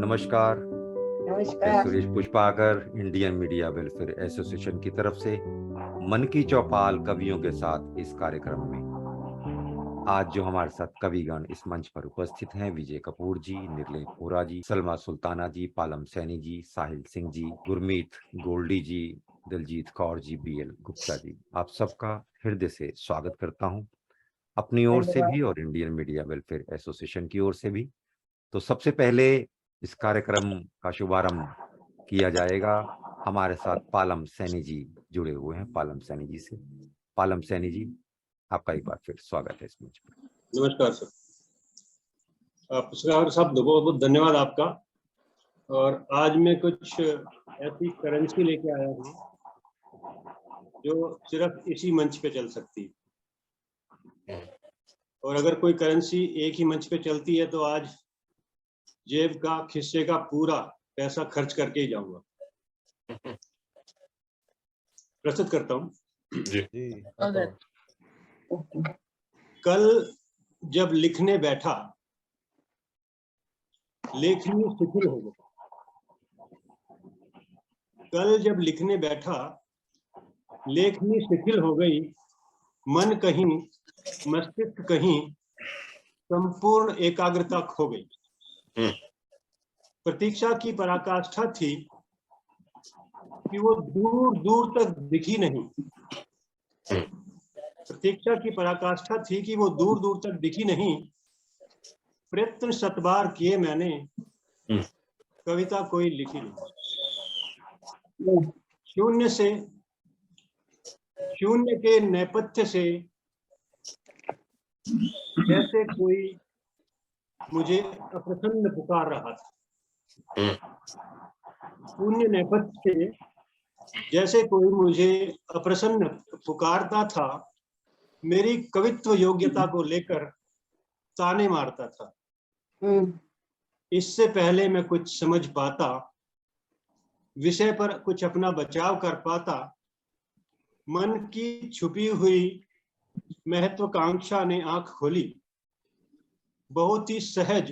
नमस्कार। मैं नमस्कार। Suresh Pushpakar Indian media welfare association की तरफ से मन की चौपाल कवियों के साथ इस कार्यक्रम में आज जो हमारे साथ कविगण इस मंच पर उपस्थित हैं, विजय कपूर जी, निर्लेप होरा जी, सलमा सुल्ताना जी, पालम सैनी जी, साहिल सिंह जी, गुरमीत गोल्डी जी, दिलजीत कौर जी, बीएल गुप्ता जी, आप सबका हृदय से स्वागत करता हूं अपनी ओर से भी और इंडियन मीडिया वेलफेयर एसोसिएशन की ओर से भी। तो सबसे पहले इस कार्यक्रम का शुभारंभ किया जाएगा। हमारे साथ पालम सैनी जी जुड़े हुए हैं। पालम सैनी जी से, पालम सैनी जी, आपका एक बार फिर स्वागत है इस मंच पर। नमस्कार सर। पुष्पाकर साहब, बहुत बहुत धन्यवाद आपका। और आज मैं कुछ ऐसी करेंसी लेके आया हूँ जो सिर्फ इसी मंच पे चल सकती है। और अगर कोई करेंसी एक ही मंच पे चलती है तो आज जेब का खिस्से का पूरा पैसा खर्च करके ही जाऊंगा। प्रस्तुत करता हूँ। कल जब लिखने बैठा लेखनी शिथिल हो गई। कल जब लिखने बैठा लेखनी शिथिल हो गई। मन कहीं मस्तिष्क कहीं संपूर्ण एकाग्रता खो गई। प्रतीक्षा की पराकाष्ठा थी कि वो दूर दूर तक दिखी नहीं। प्रतीक्षा की पराकाष्ठा थी कि वो दूर दूर तक दिखी नहीं। प्रयत्न शतबार किए मैंने, कविता कोई लिखी नहीं। शून्य से, शून्य के नेपथ्य से जैसे कोई मुझे अप्रसन्न पुकार रहा था। शून्य नेपथ्य से जैसे कोई मुझे अप्रसन्न पुकारता था। मेरी कवित्व योग्यता को लेकर ताने मारता था। इससे पहले मैं कुछ समझ पाता, विषय पर कुछ अपना बचाव कर पाता, मन की छुपी हुई महत्वाकांक्षा ने आंख खोली। बहुत ही सहज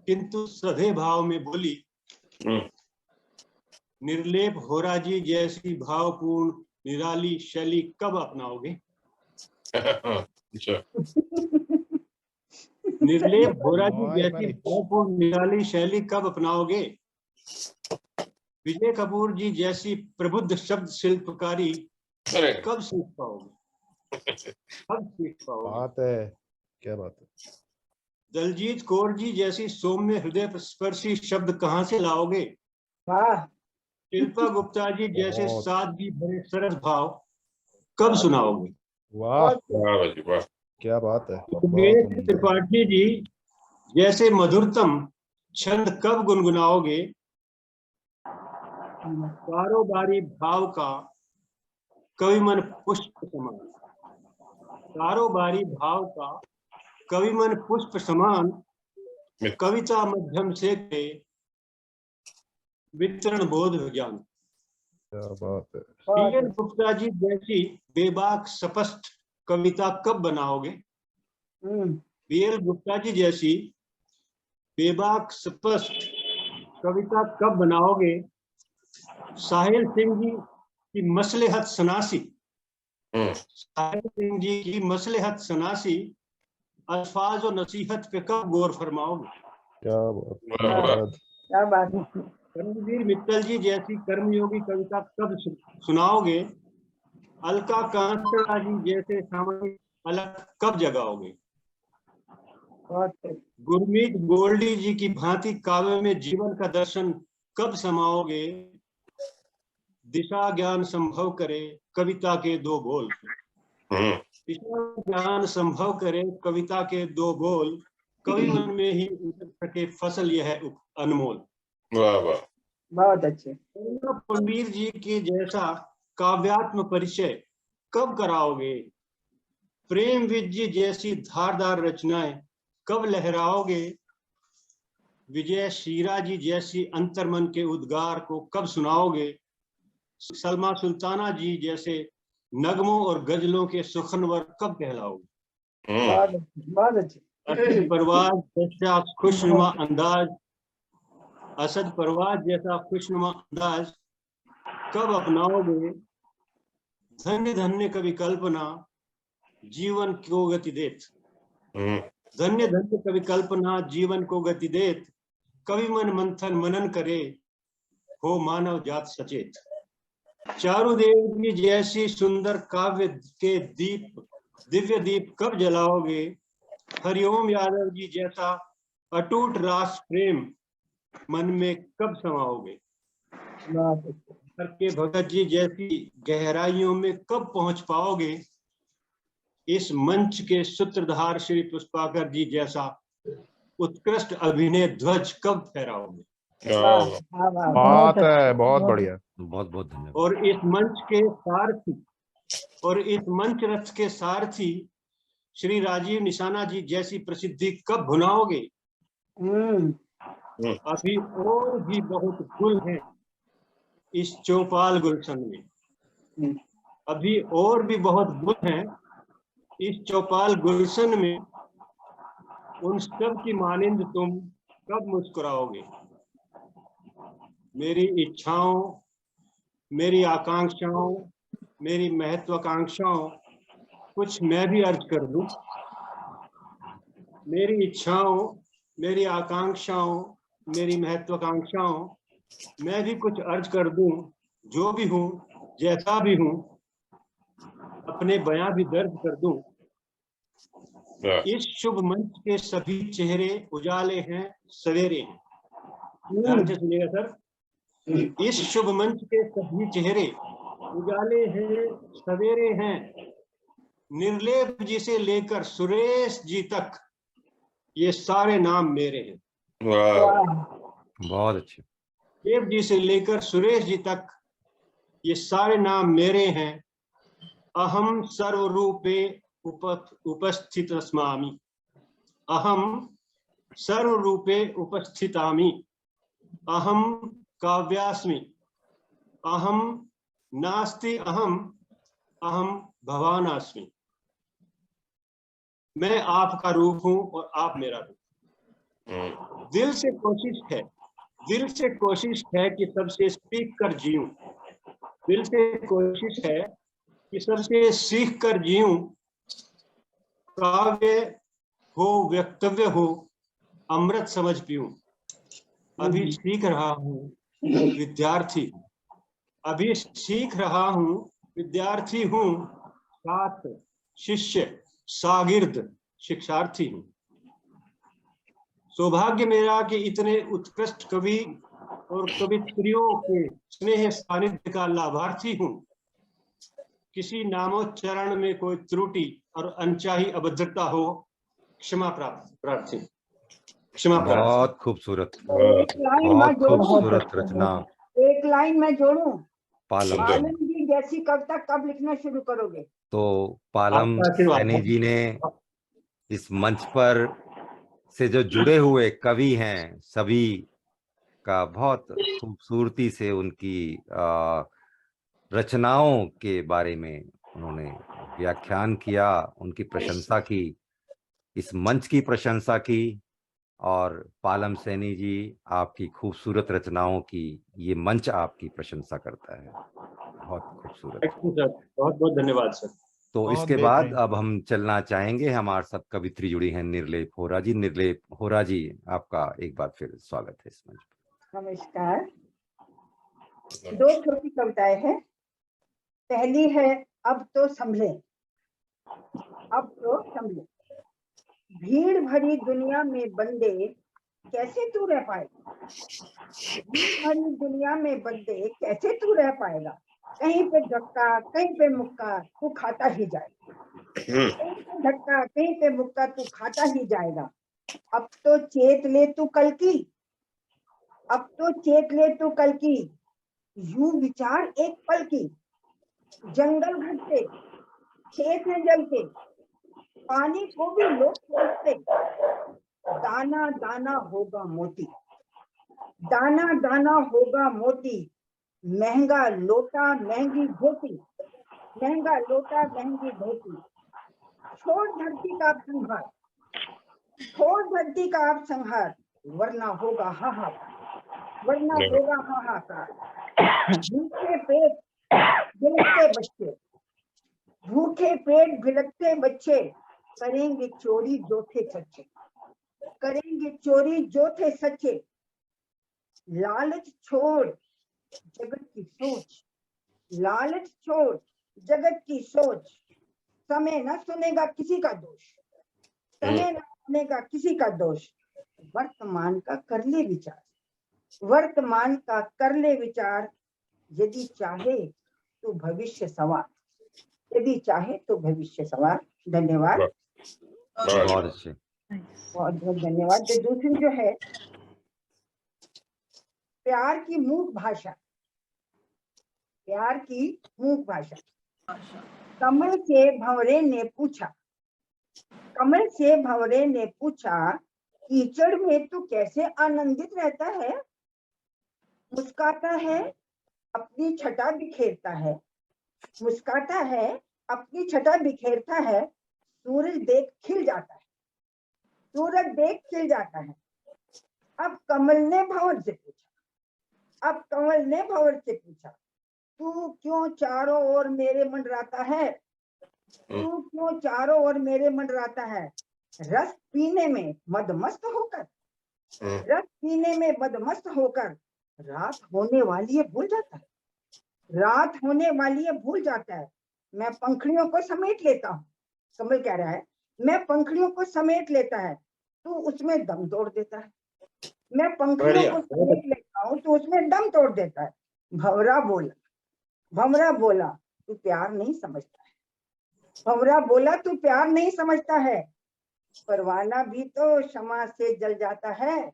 किंतु सधे भाव में बोली, निर्लेप होरा जी जैसी भावपूर्ण निराली शैली कब अपनाओगे? निर्लेप होरा जी जैसी भावपूर्ण निराली शैली कब अपनाओगे? विजय कपूर जी जैसी प्रबुद्ध शब्द शिल्पकारी कब सीख पाओगे? कब सीख पाओगे? बात है, क्या बात है। दलजीत कौर जी जैसी सौम्य हृदय स्पर्शी शब्द कहाँ से लाओगे? शिल्पा गुप्ता जी जैसे सादगी भरे सरस भाव कब सुनाओगे? वाह वाह, क्या बात है। त्रिपाठी जी जैसे मधुरतम छंद कब गुनगुनाओगे? कारोबारी भाव का कवि मन पुष्प समान, कारोबारी भाव का कवि मन पुष्प समान, कविता मध्यम से के वितरण बोध विज्ञान। क्या बात है। बीएल गुप्ता जी जैसी बेबाक स्पष्ट कविता कब बनाओगे? बीएल गुप्ता जी जैसी बेबाक स्पष्ट कविता कब बनाओगे? साहिल सिंह जी की मसलेहत सनासी, साहिल सिंह जी की मसलेहत सनासी अल्फाज और नसीहत पे कब गौर फरमाओगे? क्या बात है। कर्मवीर मित्तल जी जैसी कर्मयोगी कविता कब सुनाओगे? अलका कांतरा जी जैसे सामाजिक अलग कब जगाओगे? गुरमीत गोल्डी जी की भांति काव्य में जीवन का दर्शन कब समाओगे? दिशा ज्ञान संभव करे कविता के दो बोल, दिशा ज्ञान संभव करे कविता के दो बोल, कवि मन में ही उतर सके फसल यह अनमोल। वाह वाह, बहुत अच्छे। पंबीर जी के जैसा काव्यात्म परिचय कब कराओगे? प्रेम विजय जैसी धारदार रचनाएं कब लहराओगे? विजय शीरा जी जैसी अंतर्मन के उद्गार को कब सुनाओगे? सलमा सुल्ताना जी जैसे नगमों और गजलों के सुखनवर कब कहलाओगे? बहुत अच्छे। परवाज खुशनुमा अंदाज असद परवाज जैसा खुशनुमा अंदाज कब अपनाओगे? धन्य धन्य कवि कल्पना जीवन को गति देत। धन्य धन्य कवि कल्पना जीवन को गति देत। कवि मन मंथन मनन करे, हो मानव जात सचेत। चारुदेव जी जैसी सुंदर काव्य के दीप, दिव्य दीप कब जलाओगे? हरिओम यादव जी जैसा अटूट राष्ट्र प्रेम मन में कब समाओगे? के भगत जी जैसी गहराइयों में कब पहुंच पाओगे? इस मंच के सूत्रधार श्री पुष्पाकर जी जैसा उत्कृष्ट अभिनय ध्वज कब फहराओगे? बात है, बहुत बढ़िया। बहुत बहुत धन्यवाद। और इस मंच के सारथी और इस मंच रथ के सारथी श्री राजीव निशाना जी जैसी प्रसिद्धि कब भुनाओगे? अभी और भी बहुत गुल हैं इस चौपाल गुलशन में। अभी और भी बहुत गुल हैं इस चौपाल गुलशन में। उन सब की मानिंद तुम कब मुस्कुराओगे? मेरी इच्छाओं, मेरी आकांक्षाओं, मेरी महत्वाकांक्षाओं कुछ मैं भी अर्ज कर दूं। मेरी इच्छाओं, मेरी आकांक्षाओं, मेरी महत्वाकांक्षाओं मैं भी कुछ अर्ज कर दूं। जो भी हूं, जैसा भी हूं, अपने बयां भी दर्ज कर दूं। इस शुभ मंच के सभी चेहरे उजाले हैं, सवेरे हैं। ध्यान से सुनिएगा सर। इस शुभ मंच के सभी चेहरे उजाले हैं, सवेरे हैं। निर्लेप जी से लेकर सुरेश जी तक ये सारे नाम मेरे हैं। बहुत अच्छे। देव जी से लेकर सुरेश जी तक ये सारे नाम मेरे हैं। अहम सर्वरूपे उपस्थित अस्मामि। अहम सर्वरूपे उपस्थितामि। अहम काव्यास्मि। अहम नास्ति अहम, अहम भवानास्मि। मैं आपका रूप हूं और आप मेरा रूप। दिल से कोशिश है कि सबसे सीख कर जीऊं। दिल से कोशिश है कि सबसे सीख कर जीऊं। काव्य हो, वक्तव्य हो, अमृत समझ पीऊं। अभी सीख रहा हूं विद्यार्थी। अभी सीख रहा हूं विद्यार्थी हूं। छात्र, शिष्य, शागिर्द, शिक्षार्थी हूं। सौभाग्य मेरा कि इतने उत्कृष्ट कवि और कवित्रियों के स्नेह सानिध्य का लाभार्थी हूं। किसी नामोच्चारण में कोई त्रुटि और अनचाही अभद्रता हो, क्षमा प्रार्थी। क्षमा प्रार्थी। बहुत खूबसूरत, एक लाइन मैं बहुत खूबसूरत रचना। एक लाइन मैं जोड़ूं। पालम जी जैसी कविता कब लिखना शुरू करोगे? तो पालम सैनी जी ने इस मंच पर से जो जुड़े हुए कवि हैं सभी का बहुत खूबसूरती से उनकी रचनाओं के बारे में उन्होंने व्याख्यान किया, उनकी प्रशंसा की, इस मंच की प्रशंसा की। और पालम सैनी जी, आपकी खूबसूरत रचनाओं की ये मंच आपकी प्रशंसा करता है। बहुत खूबसूरत। बहुत बहुत धन्यवाद सर। तो इसके बाद अब हम चलना चाहेंगे, हमारे साथ कवित्री जुड़ी हैं निर्लेप होरा जी। निर्लेप होरा जी, आपका एक बार फिर स्वागत है इस मंच पर। नमस्कार। दो छोटी कविताएं हैं। पहली है अब तो संभले। अब तो संभले। भीड़ भरी दुनिया में बंदे कैसे तू रह पाएगा? भीड़ भरी दुनिया में बंदे कैसे तू रह पाएगा? कहीं पे धक्का, कहीं पे मुक्का, तू खाता ही जाएगा। कहीं पे धक्का, कहीं पे मुक्का, तू खाता ही जाएगा। अब तो चेत ले तू कल की। अब तो चेत ले तू कल की। यूं विचार एक पल की। जंगल घटते, खेत में जलते, पानी को भी लोग सोचते। दाना दाना होगा मोती। दाना दाना होगा मोती। महंगा लोटा महंगी धोती। महंगा लोटा महंगी धोती। छोड़ धरती का आप संहार। छोड़ धरती का आप संहार, वरना होगा हाहाकार। वरना होगा हाहाकार। भूखे पेट बिलखते बच्चे, भूखे पेट बिलखते बच्चे करेंगे चोरी जो थे सच्चे, करेंगे चोरी जो थे सच्चे। लालच छोड़ जगत की सोच, लालच छोड़ जगत की सोच। समय न सुनेगा किसी का दोष, समय न सुनेगा किसी का दोष। वर्तमान का कर ले विचार, वर्तमान का कर ले विचार। यदि चाहे तो भविष्य सवार, यदि चाहे तो भविष्य सवार। धन्यवाद, बहुत अच्छे। बहुत बहुत धन्यवाद। जो दूसरी जो है, प्यार की मूक भाषा, प्यार की मूक भाषा। कमल से भंवरे ने पूछा, कमल से भंवरे ने पूछा, कीचड़ में तू कैसे आनंदित रहता है? मुस्काता है अपनी छटा बिखेरता है, मुस्काता है अपनी छटा बिखेरता है। सूरज देख खिल जाता है, सूरज देख खिल जाता है। अब कमल ने भंवर से पूछा, अब कमल ने भंवर से पूछा, तू क्यों चारों ओर मेरे मंडराता है? तू क्यों चारों ओर मेरे मंडराता है? रस पीने में मदमस्त होकर, रस पीने में मदमस्त होकर रात होने वाली है भूल जाता है, रात होने वाली है भूल जाता है। मैं पंखड़ियों को समेट लेता हूँ, कमल कह रहा है, मैं पंखड़ियों को समेट लेता है, तू उसमें दम तोड़ देता है। मैं पंखड़ियों को समेट लेता हूँ तो उसमें दम तोड़ देता है। भंवरा बोला, भंवरा बोला, तू प्यार नहीं समझता है, भंवरा बोला, तू प्यार नहीं समझता है। परवाना भी तो क्षमा से जल जाता है,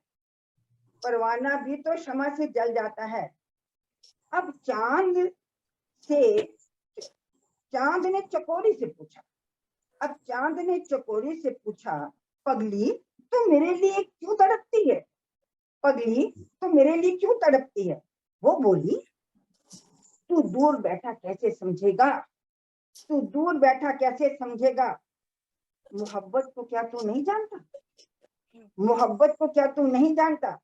परवाना भी तो क्षमा से जल जाता है। अब चांद ने चकोरी से पूछा, अब चांद ने चकोरी से पूछा, पगली तू मेरे लिए क्यों तड़पती है? पगली तू मेरे लिए क्यों तड़पती है? वो बोली, तू दूर बैठा कैसे समझेगा, तू दूर बैठा कैसे समझेगा। मोहब्बत को क्या तू नहीं जानता, मोहब्बत को क्या तू नहीं जानता।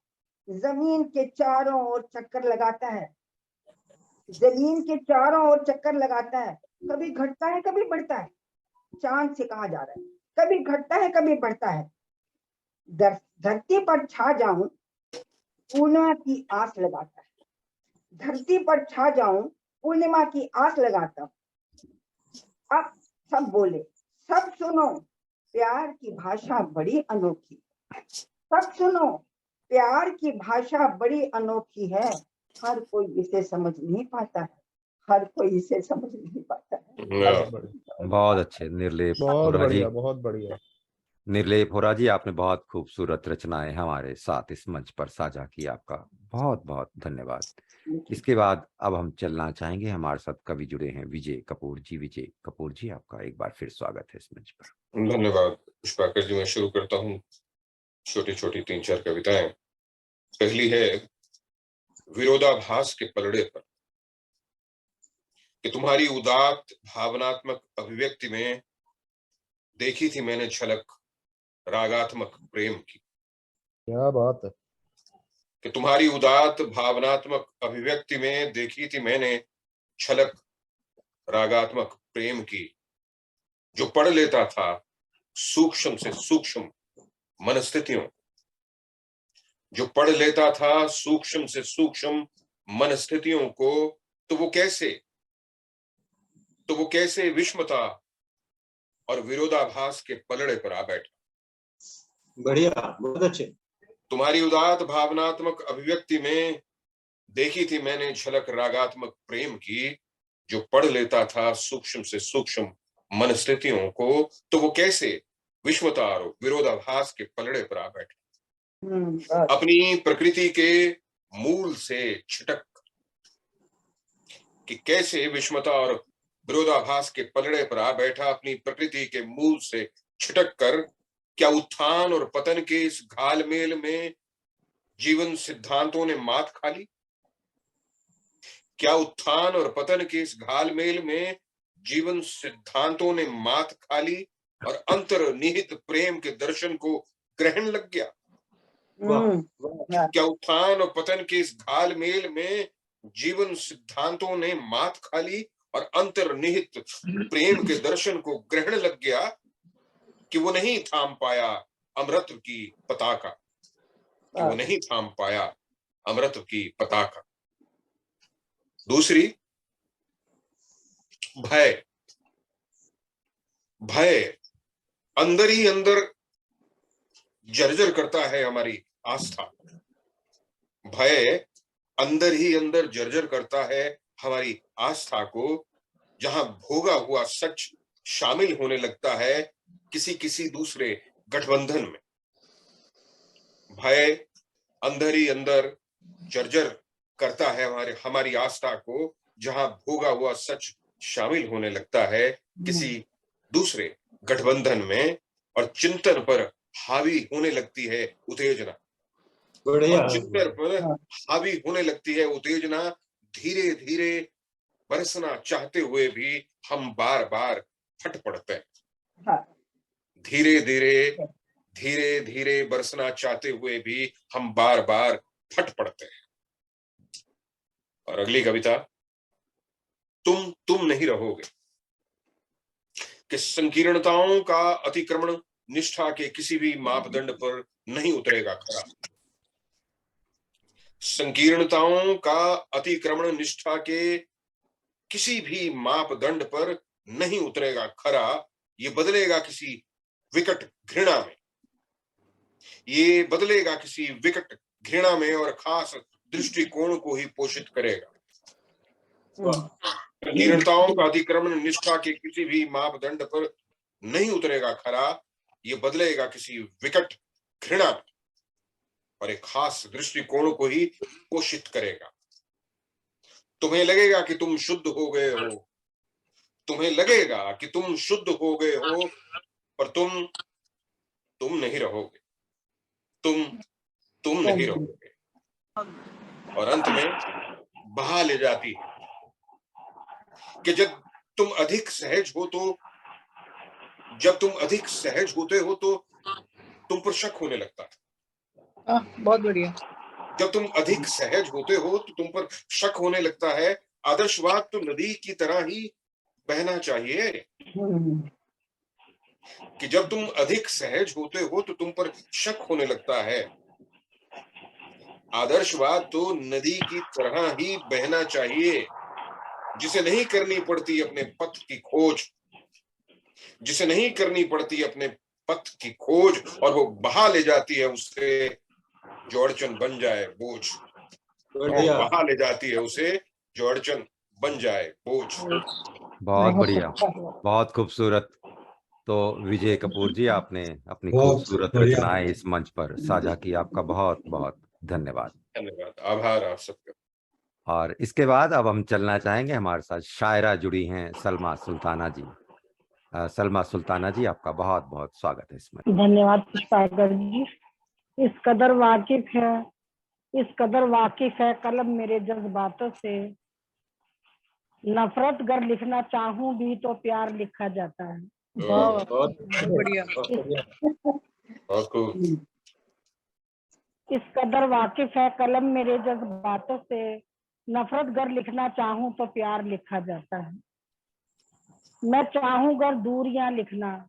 जमीन के चारों ओर चक्कर लगाता है, जमीन के चारों ओर चक्कर लगाता है। कभी घटता है कभी बढ़ता है, चांद से कहा जा रहा है, कभी घटता है कभी बढ़ता है। धरती पर छा जाऊं पूर्णिमा की आस लगाता है, धरती पर छा जाऊं पूर्णिमा की आस लगाता हूं। अब सब बोले, सब सुनो प्यार की भाषा बड़ी अनोखी, सब सुनो प्यार की भाषा बड़ी अनोखी है। हर कोई इसे समझ नहीं पाता है, हर कोई इसे समझ नहीं पाता है। बहुत अच्छे निर्लेप बहुत होरा जी, बढ़िया, बहुत बढ़िया। निर्लेप होरा जी, आपने बहुत खूबसूरत रचनाएं हमारे साथ इस मंच पर साझा की। आपका बहुत बहुत धन्यवाद। इसके बाद अब हम चलना चाहेंगे, हमारे साथ कवि जुड़े हैं विजय कपूर जी। विजय कपूर जी, आपका एक बार फिर स्वागत है इस मंच पर। धन्यवाद पुष्पाकर जी। मैं शुरू करता हूँ छोटी छोटी 3-4 कविताएं। पहली है विरोधाभास के पलड़े पर, कि तुम्हारी उदात्त भावनात्मक अभिव्यक्ति में देखी थी मैंने झलक रागात्मक प्रेम की। क्या बात है। कि तुम्हारी उदात्त भावनात्मक अभिव्यक्ति में देखी थी मैंने झलक रागात्मक प्रेम की, जो पढ़ लेता था सूक्ष्म से सूक्ष्म मनस्थितियों, जो पढ़ लेता था सूक्ष्म से सूक्ष्म मनस्थितियों को। तो वो कैसे विषमता और विरोधाभास के पलड़े पर आ बैठा। बढ़िया, बहुत अच्छे। तुम्हारी उदात्त भावनात्मक अभिव्यक्ति में देखी थी मैंने झलक रागात्मक प्रेम की, जो पढ़ लेता था सूक्ष्म से सूक्ष्म मनस्थितियों को। तो वो कैसे विषमता और विरोधाभास के पलड़े पर आ बैठा। अपनी प्रकृति के मूल से छिटक, कि कैसे विषमता और विरोधाभास के पलड़े पर आ बैठा। अपनी प्रकृति के मूल से छिटक कर क्या उत्थान और पतन के इस घालमेल में जीवन सिद्धांतों ने मात खा ली। क्या उत्थान और पतन के इस घालमेल में जीवन सिद्धांतों ने मात खा ली और अंतर्निहित प्रेम के दर्शन को ग्रहण लग गया। वाह वाह क्या उत्थान और पतन के इस घालमेल में जीवन सिद्धांतों ने मात खा ली और अंतर्निहित प्रेम के दर्शन को ग्रहण लग गया कि वो नहीं थाम पाया अमृत की पताका, कि वो नहीं थाम पाया अमृत की पताका। दूसरी, भय। भय अंदर ही अंदर जर्जर करता है हमारी आस्था। भय अंदर ही अंदर जर्जर करता है हमारी आस्था को, जहां भोगा हुआ सच शामिल होने लगता है किसी किसी दूसरे गठबंधन में। भय अंदर ही अंदर जर्जर करता है हमारी आस्था को, जहां भोगा हुआ सच शामिल होने लगता है किसी दूसरे गठबंधन में, और चिंतन पर हावी होने लगती है उत्तेजना। बढ़िया और चिंतन पर हावी होने लगती है उत्तेजना। धीरे धीरे बरसना चाहते हुए भी हम बार बार फट पड़ते हैं। धीरे धीरे बरसना चाहते हुए भी हम बार बार फट पड़ते हैं। और अगली कविता, तुम नहीं रहोगे, कि संकीर्णताओं का अतिक्रमण निष्ठा के किसी भी मापदंड पर नहीं उतरेगा खरा। संकीर्णताओं का अतिक्रमण निष्ठा के किसी भी मापदंड पर नहीं उतरेगा खरा। ये बदलेगा किसी विकट घृणा में, ये बदलेगा किसी विकट घृणा में, और खास दृष्टिकोण को ही पोषित करेगा। संकीर्णताओं का अतिक्रमण निष्ठा के किसी भी मापदंड पर नहीं उतरेगा खरा। ये बदलेगा किसी विकट घृणा में और एक खास दृष्टिकोण को ही पोषित करेगा। तुम्हें लगेगा कि तुम शुद्ध हो गए हो, तुम्हें लगेगा कि तुम शुद्ध हो गए हो, पर तुम नहीं रहोगे, तुम नहीं रहोगे। और अंत में बहा ले जाती है कि जब तुम अधिक सहज हो तो, जब तुम अधिक सहज होते हो तो तुम पर शक होने लगता है। बहुत बढ़िया। जब तुम अधिक सहज होते हो तो तुम पर शक होने लगता है। आदर्शवाद तो नदी की तरह ही बहना चाहिए, कि जब तुम अधिक सहज होते हो तो तुम पर शक होने लगता है। आदर्शवाद तो नदी की तरह ही बहना चाहिए, जिसे नहीं करनी पड़ती अपने पथ की खोज, जिसे नहीं करनी पड़ती अपने पथ की खोज, और वो बहा ले जाती है उसे जो अड़चन बन जाए बोझ। बहा ले जाती है उसे जो अड़चन बन जाए बोझ। बहुत बढ़िया, बहुत खूबसूरत। तो विजय कपूर जी, आपने अपनी खूबसूरत रचनाएं इस मंच पर साझा की, आपका बहुत बहुत धन्यवाद। धन्यवाद, आभार आप सबका। और इसके बाद अब हम चलना चाहेंगे, हमारे साथ शायरा जुड़ी हैं सलमा सुल्ताना जी। सलमा सुल्ताना जी, आपका बहुत बहुत स्वागत है इसमें। धन्यवाद पुष्पाकर जी। इस कदर वाकिफ है कलम मेरे जज्बातों से, नफरत गर लिखना चाहूं भी तो प्यार लिखा जाता है। बहुत बढ़िया। इस कदर वाकिफ है कलम मेरे जज्बातों से, नफरत गर लिखना चाहूं तो प्यार लिखा जाता है। मैं चाहूं गर दूरियां लिखना,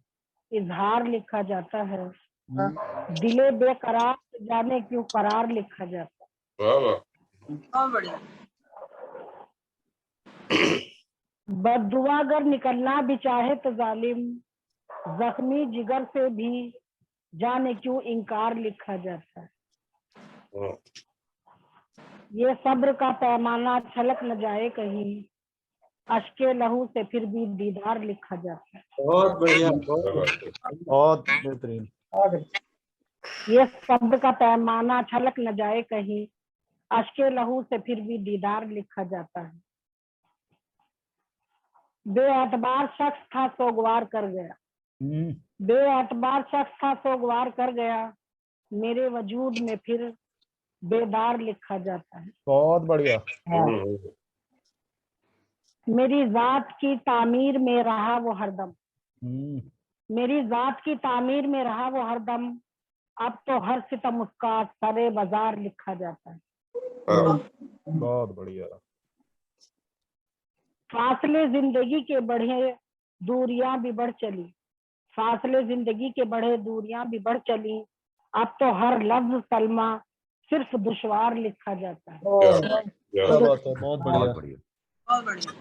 इजहार लिखा जाता है। दिले बेकरार जाने क्यों करार लिखा जाता है। बहुत बढ़िया। बददुआ अगर निकलना भी चाहे तो जालिम, जख्मी जिगर से भी जाने क्यों इनकार लिखा जाता है। ये सब्र का पैमाना छलक न जाए कहीं, अश्के लहू से फिर भी दीदार लिखा जाता है। बहुत बढ़िया, बहुत बेहतरीन। ये सब्र का पैमाना छलक न जाए कहीं, अश्के लहू से फिर भी दीदार लिखा जाता है। बेअतबार शख्स था सोगवार कर गया, बेअतबार शख्स था सोगवार कर गया, मेरे वजूद में फिर बेदार लिखा जाता है। बहुत बढ़िया। मेरी जात की तामीर में रहा वो हरदम, हम्म, मेरी जात की तामीर में रहा वो हरदम, अब तो हर सितम उसका सरे बाजार लिखा जाता है। हाँ, बहुत बढ़िया। फासले जिंदगी के बढ़े दूरियां भी बढ़ चली, फासले जिंदगी के बढ़े दूरियां भी बढ़ चली, अब तो हर लफ्ज सलमा सिर्फ दुश्वार लिखा जाता है। क्या बात है, बहुत बढ़िया। बहुत बढ़िया। बहुत बढ़िया।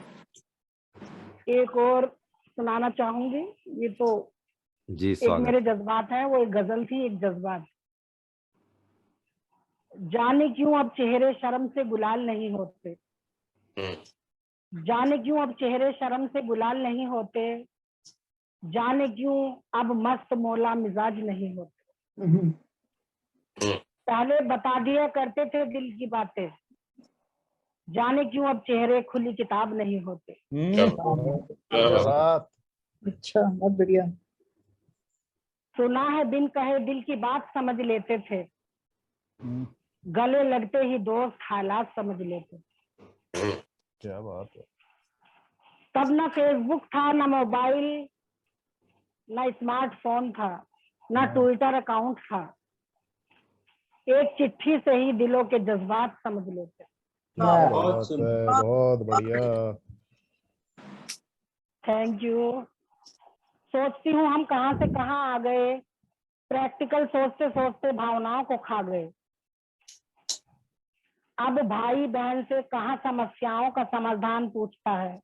एक और सुनाना चाहूंगी, ये तो जी एक स्वागत। मेरे जज्बात हैं, वो एक गजल थी, एक जज्बात। जाने क्यों अब चेहरे शर्म से गुलाल नहीं होते, हम्म, जाने क्यों अब चेहरे शर्म से गुलाल नहीं होते, जाने क्यों अब मस्त मौला मिजाज नहीं होते। पहले बता दिया करते थे दिल की बातें, जाने क्यों अब चेहरे खुली किताब नहीं होते। क्या बात। अच्छा, बहुत बढ़िया। सुना है बिन कहे दिल की बात समझ लेते थे, गले लगते ही दोस्त हालात समझ लेते थे। क्या बात है। तब ना फेसबुक था, ना मोबाइल, ना स्मार्टफोन था, ना ट्विटर अकाउंट था, एक चिट्ठी से ही दिलों के जज्बात समझ लेते। क्या बहुत बात सुंदर। है, बहुत बढ़िया। Thank you. सोचती हूँ हम कहाँ से कहाँ आ गए, प्रैक्टिकल सोचते सोचते भावनाओं को खा गए। अब भाई बहन से कहाँ समस्याओं का समाधान पूछता है,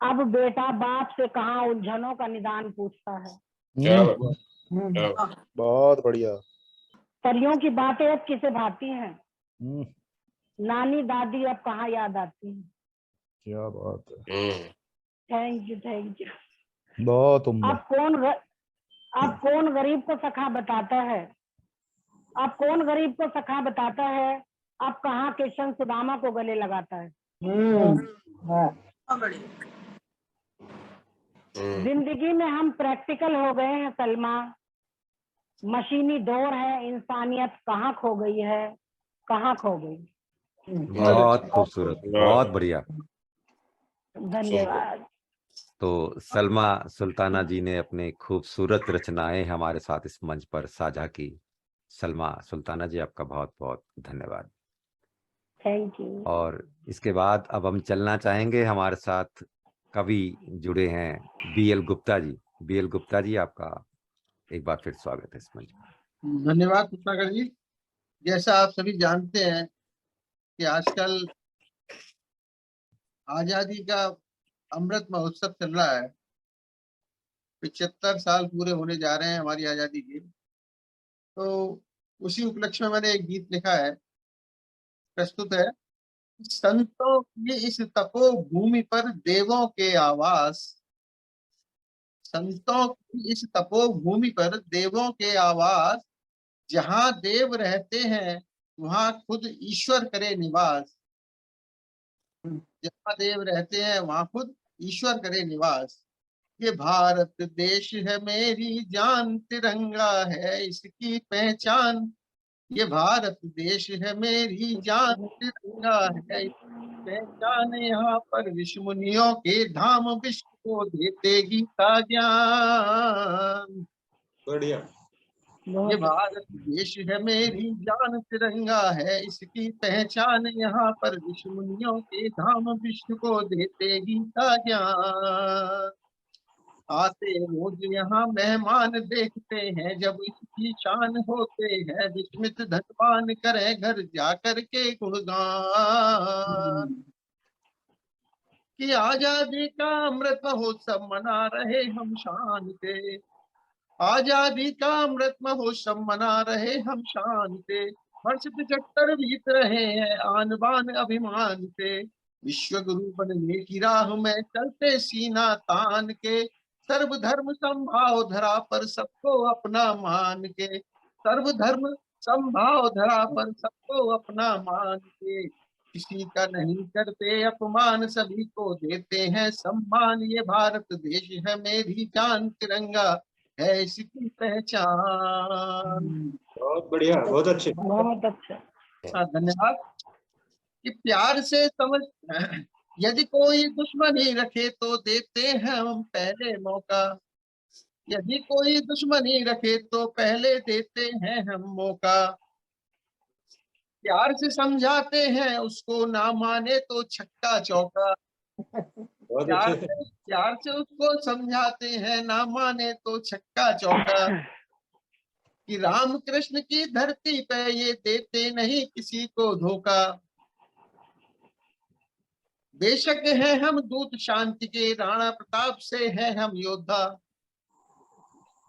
अब बेटा बाप से कहाँ उलझनों का निदान पूछता है। क्या बात। बहुत बढ़िया। परियों की बातें अब किसे भाती हैं, हम्म, नानी दादी अब कहाँ याद आती हैं। क्या बात है, थैंक यू, थैंक यू। बहुत उम्दा। अब कौन गरीब को सखा बताता है, अब कौन गरीब को सखा बताता है, अब कहाँ किशन सुदामा को गले लगाता है। बहुत बढ़िया। जिंदगी में हम प्रैक्टिकल हो गए हैं सलमा, मशीनी दौर है, इंसानियत कहाँ खो गई है, कहाँ खो गई। बहुत खूबसूरत, बहुत बढ़िया। धन्यवाद। तो सलमा सुल्ताना जी ने अपने खूबसूरत रचनाएं हमारे साथ इस मंच पर साझा की। सलमा सुल्ताना जी, आपका बहुत बहुत धन्यवाद। Thank you. और इसके बाद अब हम चलना चाहेंगे, हमारे साथ कवि जुड़े हैं बीएल गुप्ता जी। बीएल गुप्ता जी, आपका एक बार फिर स्वागत है इस मंच पर। धन्यवाद कृष्णाकर जी। जैसा आप सभी जानते हैं कि आजकल आजादी का अमृत महोत्सव चल रहा है। 75 साल पूरे होने जा रहे हैं हमारी आजादी के। तो उसी उपलक्ष्य में मैंने एक गीत लिखा है, प्रस्तुत है। संतों की इस तपो भूमि पर देवों के आवास, संतों की इस तपो भूमि पर देवों के आवास, जहाँ देव रहते हैं वहाँ खुद ईश्वर करे निवास, जहाँ देव रहते हैं वहाँ खुद ईश्वर करे निवास। ये भारत देश है मेरी जान, तिरंगा है इसकी पहचान। ये भारत देश है मेरी जान, तिरंगा है इसकी पहचान। यहाँ पर विश्व मुनियों के धाम, विश्व को देते गीता ज्ञान। बढ़िया। ये भारत देश है मेरी जान, तिरंगा है इसकी पहचान। यहाँ पर विश्व मुनियों के धाम, विश्व को देते गीता ज्ञान। आते रोज यहाँ मेहमान देखते हैं, जब इसकी शान होते हैं विस्मित धनवान, करे घर जाकर के गुणगान। कि आजादी का अमृत महोत्सव मना रहे हम शान से, आजादी का अमृत महोत्सव मना रहे हम शान से। वर्ष 75 बीत रहे हैं आन बान अभिमान से, विश्व गुरु बनने की राह में चलते सीना तान के। सर्वधर्म समभाव धरा पर सबको अपना मान के, सर्वधर्म समभाव धरा पर सबको अपना मान के। किसी का नहीं करते अपमान, सभी को देते हैं सम्मान। ये भारत देश है मेरी जान, तिरंगा है इसकी पहचान। बहुत बढ़िया, बहुत अच्छे। बहुत अच्छा। धन्यवाद। कि प्यार से समझ, यदि कोई दुश्मनी रखे तो देते हैं हम पहले मौका। यदि कोई दुश्मनी रखे तो पहले देते हैं हम मौका, प्यार से समझाते हैं उसको, ना माने तो छक्का चौका। बहुत प्यार अच्छे। से प्यार से उसको समझाते हैं, ना माने तो छक्का चौका। कि राम कृष्ण की धरती पे ये देते नहीं किसी को धोखा। बेशक है हम दूत शांति के, राणा प्रताप से है हम योद्धा।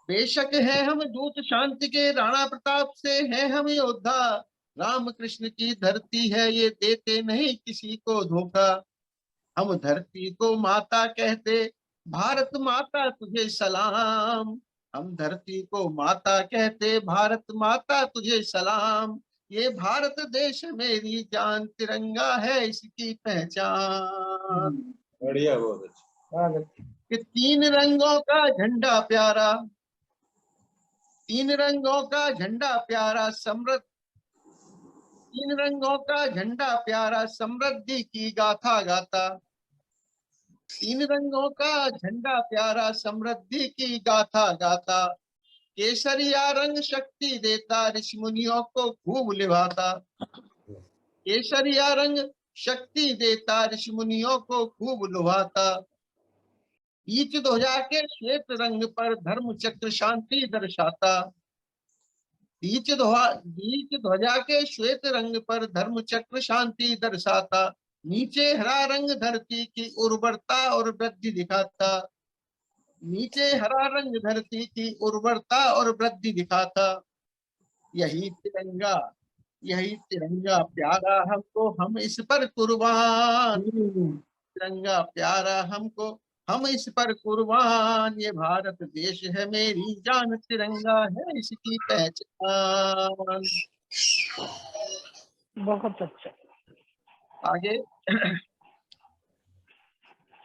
बेशक है हम दूत शांति के, राणा प्रताप से है हम योद्धा। राम कृष्ण की धरती है ये देते नहीं किसी को धोखा। हम धरती को माता कहते, भारत माता तुझे सलाम। हम धरती को माता कहते, भारत माता तुझे सलाम। ये भारत देश मेरी जान, तिरंगा है इसकी पहचान। बढ़िया, बहुत अच्छा। कि तीन रंगों का झंडा प्यारा, तीन रंगों का झंडा प्यारा, समृद्ध। तीन रंगों का झंडा प्यारा, समृद्धि की गाथा गाता। तीन रंगों का झंडा प्यारा, समृद्धि की गाथा गाता। केसरिया रंग शक्ति देता, ऋषि मुनियों को खूब लिभाता। केसरिया रंग शक्ति देता, ऋषि मुनियों को खूब लुभाता। बीच ध्वजा के श्वेत रंग पर धर्म चक्र शांति दर्शाता। बीच ध्वजा के श्वेत रंग पर धर्म चक्र शांति दर्शाता। नीचे हरा रंग धरती की उर्वरता और वृद्धि दिखाता। नीचे हरा रंग धरती की उर्वरता और वृद्धि दिखाता। यही तिरंगा प्यारा हमको, हम इस पर कुर्बान। तिरंगा प्यारा हमको, हम इस पर कुर्बान। ये भारत देश है मेरी जान, तिरंगा है इसकी पहचान। बहुत अच्छा। आगे।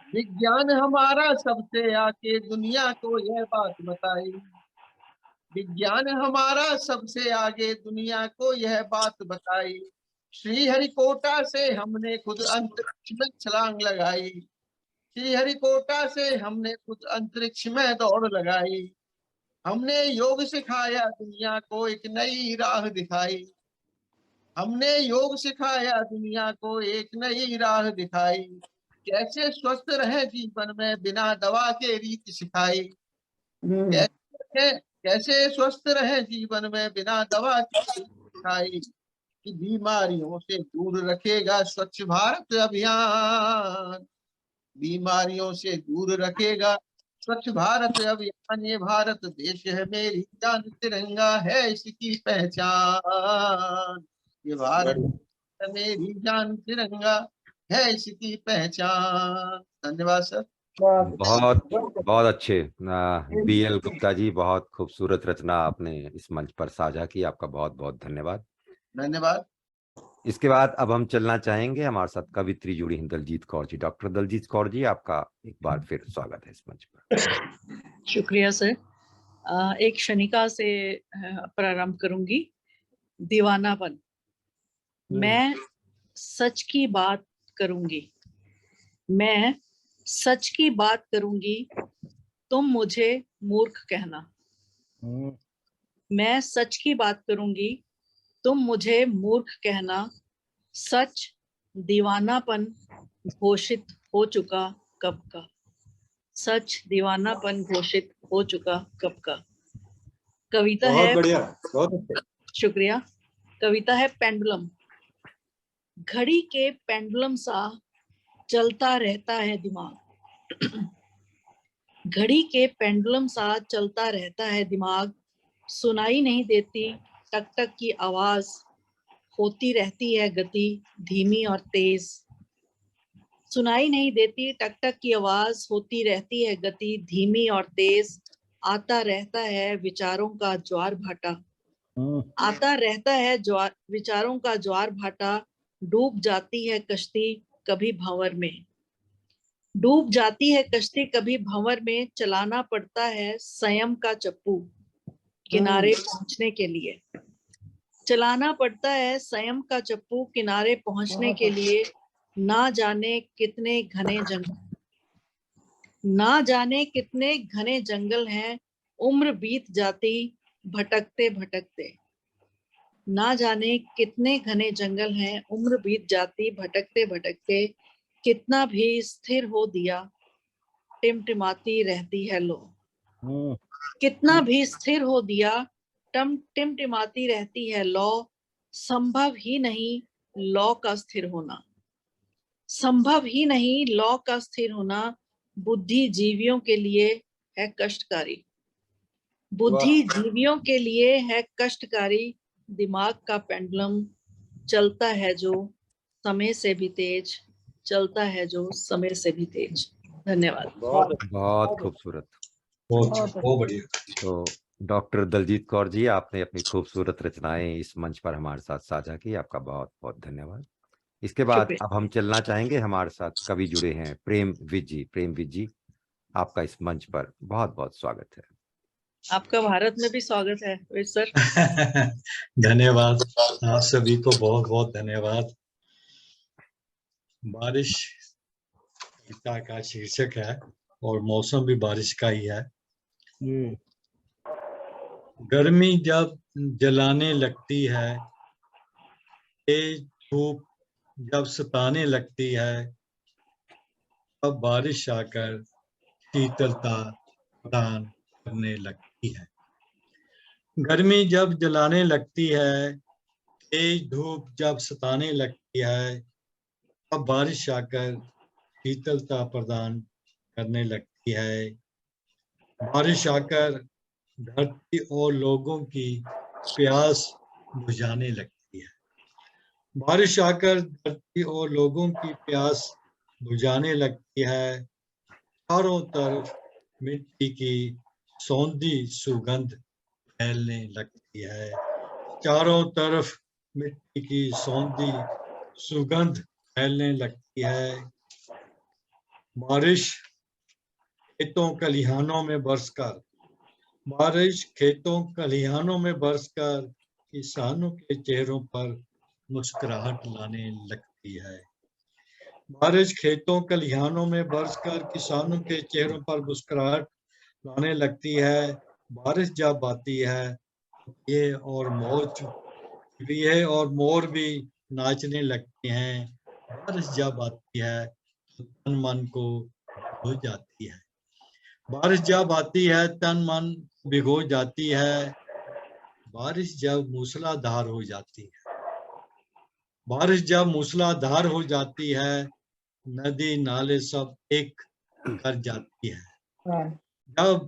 विज्ञान हमारा सबसे आके दुनिया को यह बात बताई। विज्ञान हमारा सबसे आगे दुनिया को यह बात बताई। श्रीहरिकोटा से हमने खुद अंतरिक्ष में छलांग लगाई। श्रीहरिकोटा से हमने खुद अंतरिक्ष में दौड़ लगाई। हमने योग सिखाया दुनिया को, एक नई राह दिखाई। हमने योग सिखाया दुनिया को, एक नई राह दिखाई। कैसे स्वस्थ रहे जीवन में बिना दवा के रीत सिखाई। कैसे स्वस्थ रहे जीवन में बिना दवा के रीत सिखाई। कि बीमारियों से दूर रखेगा स्वच्छ भारत अभियान। बीमारियों से दूर रखेगा स्वच्छ भारत अभियान। ये भारत देश है मेरी जान, तिरंगा है इसकी पहचान। ये भारत है मेरी जान, तिरंगा है इसकी पहचान। धन्यवाद सर। बहुत बहुत अच्छे। बीएल गुप्ता जी, बहुत खूबसूरत रचना आपने इस मंच पर साझा की, आपका बहुत बहुत धन्यवाद। धन्यवाद। इसके बाद अब हम चलना चाहेंगे, हमारे साथ कवित्री जुड़ी हैं दलजीत कौर जी। डॉक्टर दलजीत कौर जी, आपका एक बार फिर स्वागत है इस मंच पर। शुक्रिया सर। एक शनिका से प्रारंभ करूंगी। दीवानापन। मैं सच की बात करूंगी, मैं सच की बात करूंगी, तुम मुझे मूर्ख कहना। मैं सच की बात करूंगी, तुम मुझे मूर्ख कहना। सच दीवानापन घोषित हो चुका कब का। सच दीवानापन घोषित हो चुका कब का। कविता बहुत है, बढ़िया, बहुत अच्छा। शुक्रिया। कविता है पेंडुलम। घड़ी के पेंडुलम सा चलता रहता है दिमाग। घड़ी के पेंडुलम सा चलता रहता है दिमाग। सुनाई नहीं देती टक टक की आवाज, होती रहती है गति धीमी और तेज। सुनाई नहीं देती टक टक की आवाज, होती रहती है गति धीमी और तेज। आता रहता है विचारों का ज्वार भाटा, आता रहता है विचारों का ज्वार भाटा। डूब जाती है कश्ती कभी भंवर में, डूब जाती है कश्ती कभी भंवर में। चलाना पड़ता है संयम का चप्पू किनारे पहुंचने के लिए। चलाना पड़ता है संयम का चप्पू किनारे पहुंचने के लिए। ना जाने कितने घने जंगल, ना जाने कितने घने जंगल हैं उम्र बीत जाती भटकते भटकते। ना जाने कितने घने जंगल हैं, उम्र बीत जाती भटकते भटकते। कितना भी स्थिर हो दिया, टिमटिमाती रहती है लो। कितना भी स्थिर हो दिया, टिमटिमाती रहती है लौ। संभव ही नहीं लौ का स्थिर होना, संभव ही नहीं लौ का स्थिर होना। बुद्धि जीवियों के लिए है कष्टकारी, बुद्धि जीवियों के लिए है कष्टकारी। दिमाग का पेंडुलम चलता है जो समय से भी तेज, चलता है जो समय से भी तेज। धन्यवाद। बहुत खूबसूरत। बहुत बढ़िया। तो डॉक्टर दलजीत कौर जी, आपने अपनी खूबसूरत रचनाएं इस मंच पर हमारे साथ साझा की, आपका बहुत बहुत धन्यवाद। इसके बाद शुक्रिया। अब हम चलना चाहेंगे, हमारे साथ कवि जुड़े हैं प्रेम विज जी। प्रेम विज जी, आपका इस मंच पर बहुत बहुत स्वागत है। आपका भारत में भी स्वागत है विज सर। धन्यवाद, आप सभी को बहुत बहुत धन्यवाद। बारिश कविता का शीर्षक है और मौसम भी बारिश का ही है। गर्मी जब जलाने लगती है, तेज धूप जब सताने लगती है, तब बारिश आकर शीतलता प्रदान करने लगती है। गर्मी जब जलाने लगती है, तेज धूप जब सताने लगती है, तब बारिश आकर शीतलता प्रदान करने लगती है। बारिश आकर धरती और लोगों की प्यास बुझाने लगती है। बारिश आकर धरती और लोगों की प्यास बुझाने लगती है। चारों तरफ मिट्टी की सौंधी सुगंध फैलने लगती है। चारों तरफ मिट्टी की सौंधी सुगंध फैलने लगती है। बारिश खेतों खलिहानों में बरसकर, बारिश खेतों खलिहानों में बरसकर किसानों के चेहरों पर मुस्कुराहट लाने लगती है। बारिश खेतों खलिहानों में बरसकर किसानों के चेहरों पर मुस्कुराहट लाने लगती है। बारिश जब आती है, ये और मोर भी नाचने लगते हैं। बारिश जब आती है तो तन मन को भिगो जाती है। बारिश जब आती है तन मन भिगो जाती है। बारिश जब मूसलाधार हो जाती है, बारिश जब मूसलाधार हो जाती है, नदी नाले सब एक कर जाती है। जब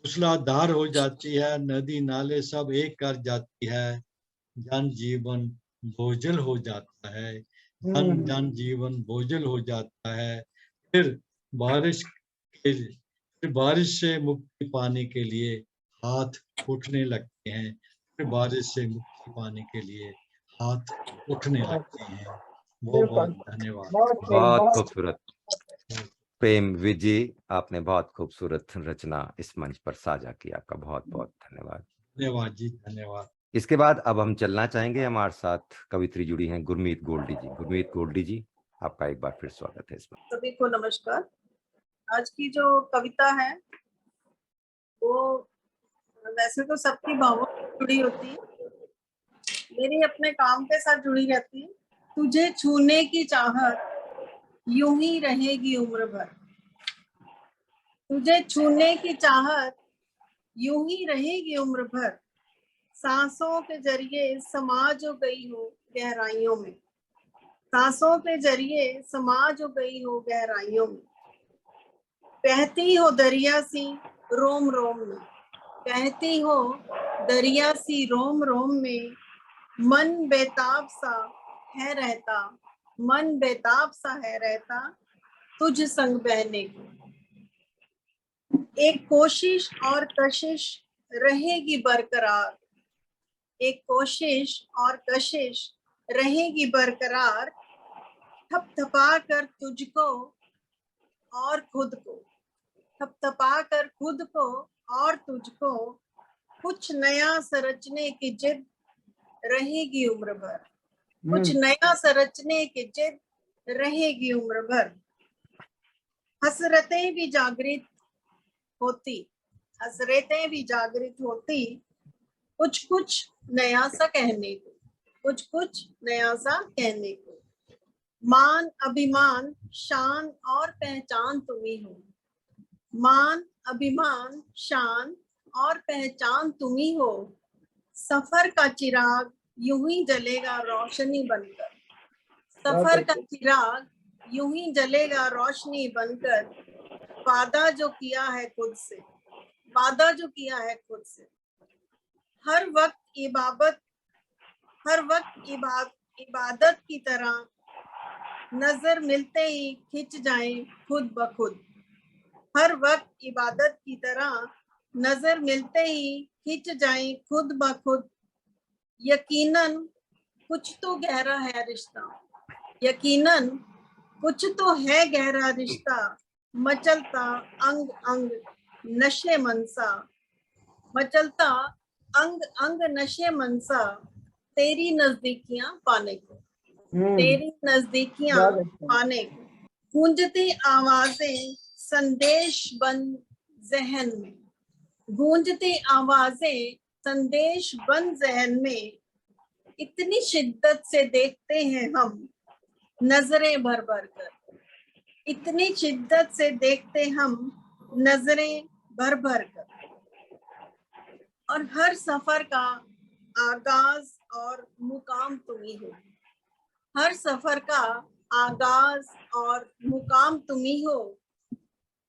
मूसलाधार हो जाती है, नदी नाले सब एक कर जाती है। जन जीवन बोझल हो जाता है, जन जीवन बोझल हो जाता है। फिर बारिश से मुक्ति पाने के लिए हाथ उठने लगते हैं। फिर बारिश से मुक्ति पाने के लिए हाथ उठने लगते हैं। बहुत बहुत धन्यवाद। बहुत खूबसूरत प्रेम विज जी, आपने बहुत खूबसूरत रचना इस मंच पर साझा की, आपका बहुत बहुत धन्यवाद। धन्यवाद जी, धन्यवाद। इसके बाद अब हम चलना चाहेंगे, हमारे साथ कवित्री जुड़ी हैं गुरमीत गोल्डी जी। गुरमीत गोल्डी जी, आपका एक बार फिर स्वागत है इसमें। सभी को नमस्कार। आज की जो कविता है वो वैसे तो सबकी भावों से जुड़ी होती है, मेरी अपने काम के साथ जुड़ी रहती है। तुझे छूने की चाहत यूं ही रहेगी उम्र भर, तुझे छूने की चाहत यूं ही रहेगी उम्र भर। सांसों के जरिए समा जो गई हो गहराइयों में, सांसों के जरिए समा जो गई हो गहराइयों में। बहती हो दरिया सी रोम रोम में, बहती हो दरिया सी रोम रोम में। मन बेताब सा है रहता, मन बेताब सा है रहता तुझ संग बहने की। एक कोशिश और कशिश रहेगी बरकरार, एक कोशिश और कशिश रहेगी बरकरार। थपथपा कर तुझको और खुद को, थपथपा कर खुद को और तुझको। कुछ नया सरचने की जिद रहेगी उम्र भर, कुछ नया सरचने की जिद रहेगी उम्र भर। हसरतें भी जागृत होती, हसरतें भी जागृत होती, कुछ कुछ नया सा कहने को, कुछ कुछ नया सा कहने को। मान अभिमान शान और पहचान तुम्ही हो, मान अभिमान शान और पहचान तुम्ही हो। सफर का चिराग यूं ही जलेगा रोशनी बनकर, सफर का चिराग यूं ही जलेगा रोशनी बनकर। वादा जो किया है खुद से, वादा जो किया है खुद से। हर वक्त इबादत की तरह नजर मिलते ही खिंच जाए खुद ब खुद। हर वक्त इबादत की तरह नजर मिलते ही खिंच जाए खुद ब खुद। यकीनन कुछ तो गहरा है रिश्ता, यकीनन कुछ तो है गहरा रिश्ता। मचलता अंग अंग नशे मनसा, मचलता अंग अंग नशे मनसा। तेरी नजदीकियां पाने को, तेरी नजदीकियां पाने को। गूंजती आवाजें संदेश बन जहन में, गूंजती आवाजें संदेश बन जहन में। इतनी शिद्दत से देखते हैं हम नजरें भर भर कर, इतनी शिद्दत से देखते हम नजरें भर भर कर। और हर सफर का आगाज और मुकाम तुम्ही हो, हर सफर का आगाज और मुकाम तुम्ही हो।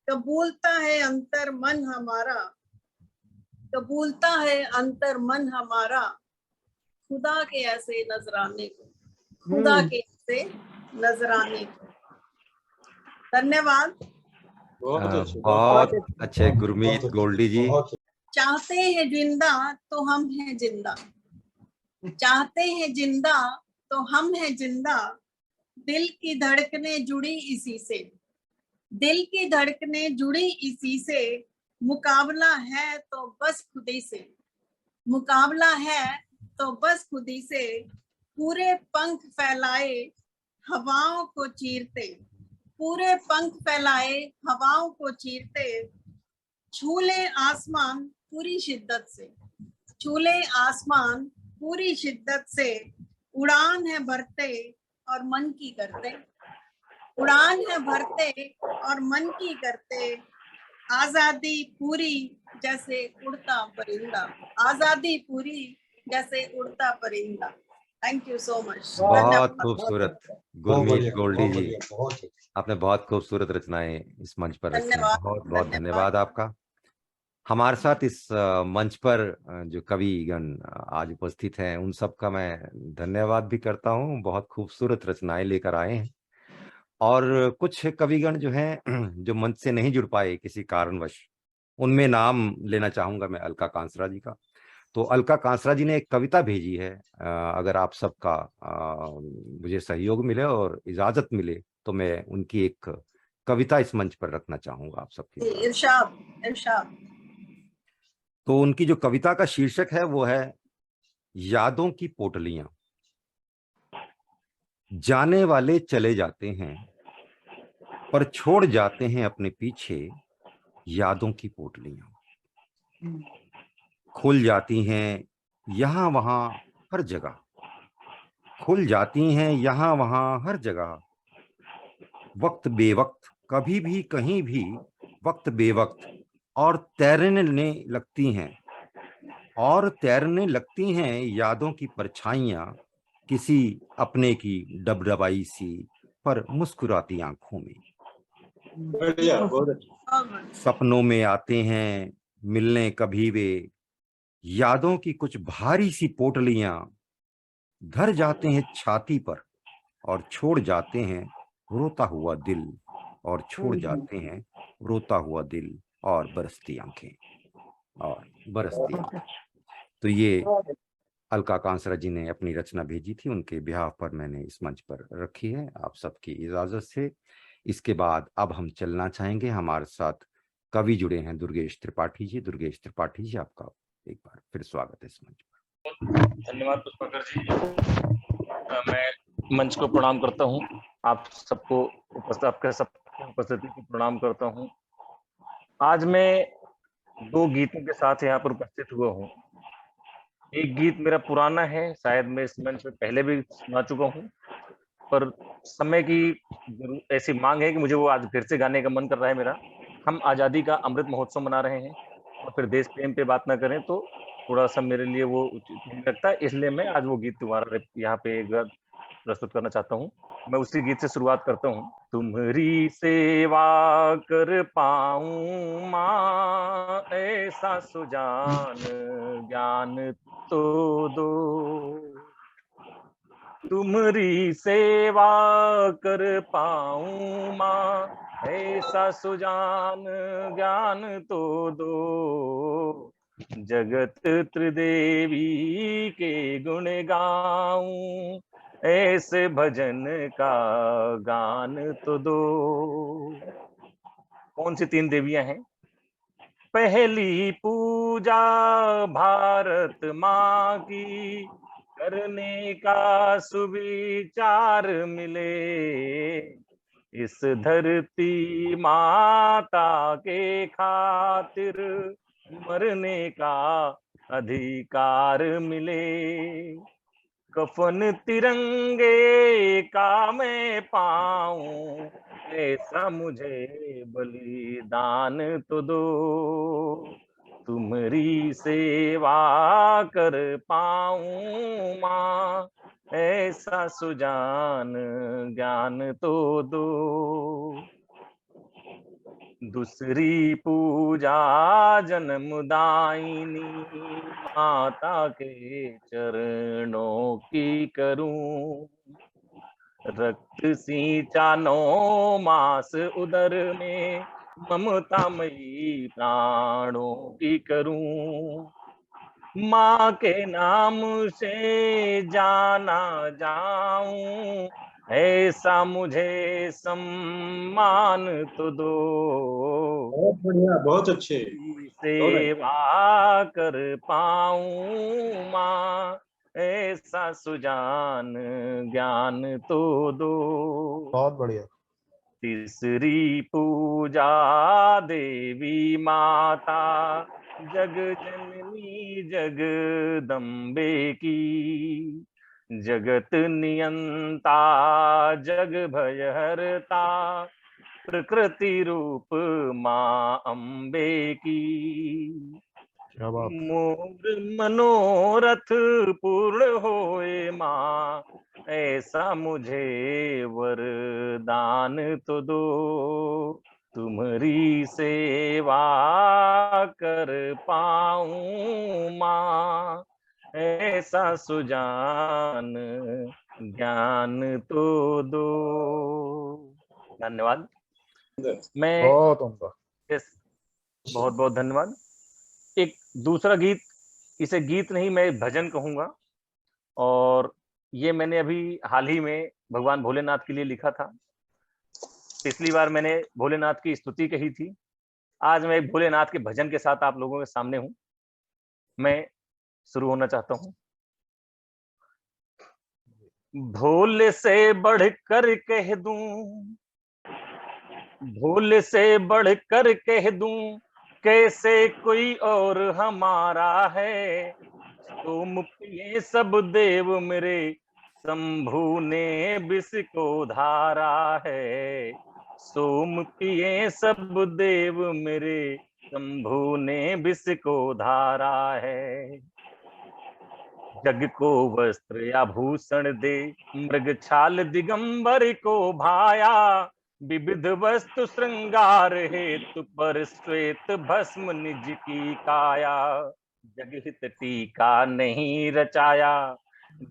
कबूलता है अंतर मन हमारा, कबूलता है अंतर मन हमारा। खुदा के ऐसे नजराने को, खुदा के ऐसे नजराने को। धन्यवाद। बहुत अच्छे गुरमीत गोल्डी जी। चाहते हैं जिंदा तो हम हैं जिंदा, चाहते हैं जिंदा तो हम हैं जिंदा। दिल की धड़कने जुड़ी इसी से, दिल की धड़कने जुड़ी इसी से। मुकाबला है तो बस खुदी से, मुकाबला है तो बस खुदी से। पूरे पंख फैलाए हवाओं को चीरते, पूरे पंख फैलाए हवाओं को चीरते। छूले आसमान पूरी शिद्दत से, छूले आसमान पूरी शिद्दत से। उड़ान है भरते और मन की करते, उड़ान है भरते और मन की करते। आजादी पूरी जैसे उड़ता परिंदा, आजादी पूरी जैसे उड़ता परिंदा। Thank you so much. बहुत खूबसूरत गुरमीत गोल्डी जी, आपने बहुत खूबसूरत रचनाएं इस मंच पर रखी। धन्यवाद। बहुत बहुत धन्यवाद आपका। हमारे साथ इस मंच पर जो कविगण आज उपस्थित हैं उन सब का मैं धन्यवाद भी करता हूं। बहुत खूबसूरत रचनाएं लेकर आए हैं। और कुछ कविगण जो हैं जो मंच से नहीं जुड़ पाए किसी कारणवश, उनमें नाम लेना चाहूंगा मैं अलका कांसरा जी का। तो अलका कांसरा जी ने एक कविता भेजी है। अगर आप सबका मुझे सहयोग मिले और इजाजत मिले तो मैं उनकी एक कविता इस मंच पर रखना चाहूंगा आप सबके। इरशाद, इरशाद। तो उनकी जो कविता का शीर्षक है वो है यादों की पोटलियां। जाने वाले चले जाते हैं पर छोड़ जाते हैं अपने पीछे यादों की पोटलियां। खुल जाती हैं यहाँ वहां हर जगह, खुल जाती हैं यहाँ वहां हर जगह। वक्त बेवक्त कभी भी कहीं भी, वक्त बेवक्त और तैरने लगती हैं, और तैरने लगती हैं यादों की परछाइयां किसी अपने की डबडबाई सी पर मुस्कुराती आंखों में। सपनों में आते हैं मिलने कभी वे, यादों की कुछ भारी सी पोटलियां धर जाते हैं छाती पर और छोड़ जाते हैं रोता हुआ दिल, और छोड़ जाते हैं रोता हुआ दिल और बरसती आंखें, और बरसती आंखें। तो ये अलका कांसरा जी ने अपनी रचना भेजी थी, उनके बिहाफ पर मैंने इस मंच पर रखी है आप सबकी इजाजत से। इसके बाद अब हम चलना चाहेंगे, हमारे साथ कवि जुड़े हैं दुर्गेश त्रिपाठी जी। दुर्गेश त्रिपाठी जी, आपका एक बार फिर स्वागत है इस मंच पर। धन्यवाद पुष्पाकर जी। मैं मंच को प्रणाम करता हूं, आप सबको आपके सब उपस्थिति को प्रणाम करता हूं। आज मैं दो गीतों के साथ यहाँ पर उपस्थित हुआ हूँ। एक गीत मेरा पुराना है, शायद मैं इस मंच पे पहले भी सुना चुका हूँ, पर समय की ऐसी मांग है कि मुझे वो आज फिर से गाने का मन कर रहा है मेरा। हम आजादी का अमृत महोत्सव मना रहे हैं और फिर देश प्रेम पे बात ना करें तो थोड़ा सा मेरे लिए वो उचित नहीं लगता, इसलिए मैं आज वो गीत तुम्हारा यहाँ पे एक बार प्रस्तुत करना चाहता हूँ। मैं उसी गीत से शुरुआत करता हूँ। तुम्हारी सेवा कर पाऊं माँ, ऐसा सुजान ज्ञान तो दो। तुम्हारी सेवा कर पाऊं माँ, ऐसा सुजान ज्ञान तो दो। जगत त्रिदेवी के गुण गाऊं, ऐसे भजन का गान तो दो। कौन सी तीन देवियां हैं? पहली पूजा भारत माँ की, करने का सुविचार मिले। इस धरती माता के खातिर मरने का अधिकार मिले। कफन तिरंगे का मैं पाऊं, ऐसा मुझे बलिदान तो दो। तुम्हारी सेवा कर पाऊं माँ, ऐसा सुजान ज्ञान तो दो। दूसरी पूजा जन्मदायिनी माता के चरणों की करूं। रक्त सींचा 9 मास उदर में ममतामयी प्राणों की करूं। माँ के नाम से जाना जाऊं, ऐसा मुझे सम्मान तो दो। बहुत बढ़िया, बहुत अच्छे। सेवा कर पाऊं माँ, ऐसा सुजान ज्ञान तो दो। बहुत बढ़िया। तीसरी पूजा देवी माता, जग जननी जगदम्बे की। जगत नियंता जग भयहरता, प्रकृति रूप माँ अम्बे की। क्या बात। मोर मनोरथ पूर्ण होए माँ, ऐसा मुझे वरदान तो दो। तुम्हारी सेवा कर पाऊं माँ, ऐसा सुजान ज्ञान तो दो। धन्यवाद। मैं बहुत उम्दा। बहुत बहुत धन्यवाद। एक दूसरा गीत, इसे गीत नहीं मैं भजन कहूंगा, और ये मैंने अभी हाल ही में भगवान भोलेनाथ के लिए लिखा था। पिछली बार मैंने भोलेनाथ की स्तुति कही थी, आज मैं भोलेनाथ के भजन के साथ आप लोगों के सामने हूं। मैं शुरू होना चाहता हूं। भोले से बढ़कर कह दूं, भोले से बढ़कर कह दूं, कैसे कोई और हमारा है। तुम पिए सब देव मेरे, शंभु ने विष को धारा है। सोम पिए सब देव मेरे, शंभु ने विष को धारा है। जग को वस्त्र आभूषण दे, मृग छाल दिगंबर को भाया। विविध वस्तु श्रृंगार हेतु पर श्वेत भस्म निज की काया। जगहित टीका नहीं रचाया,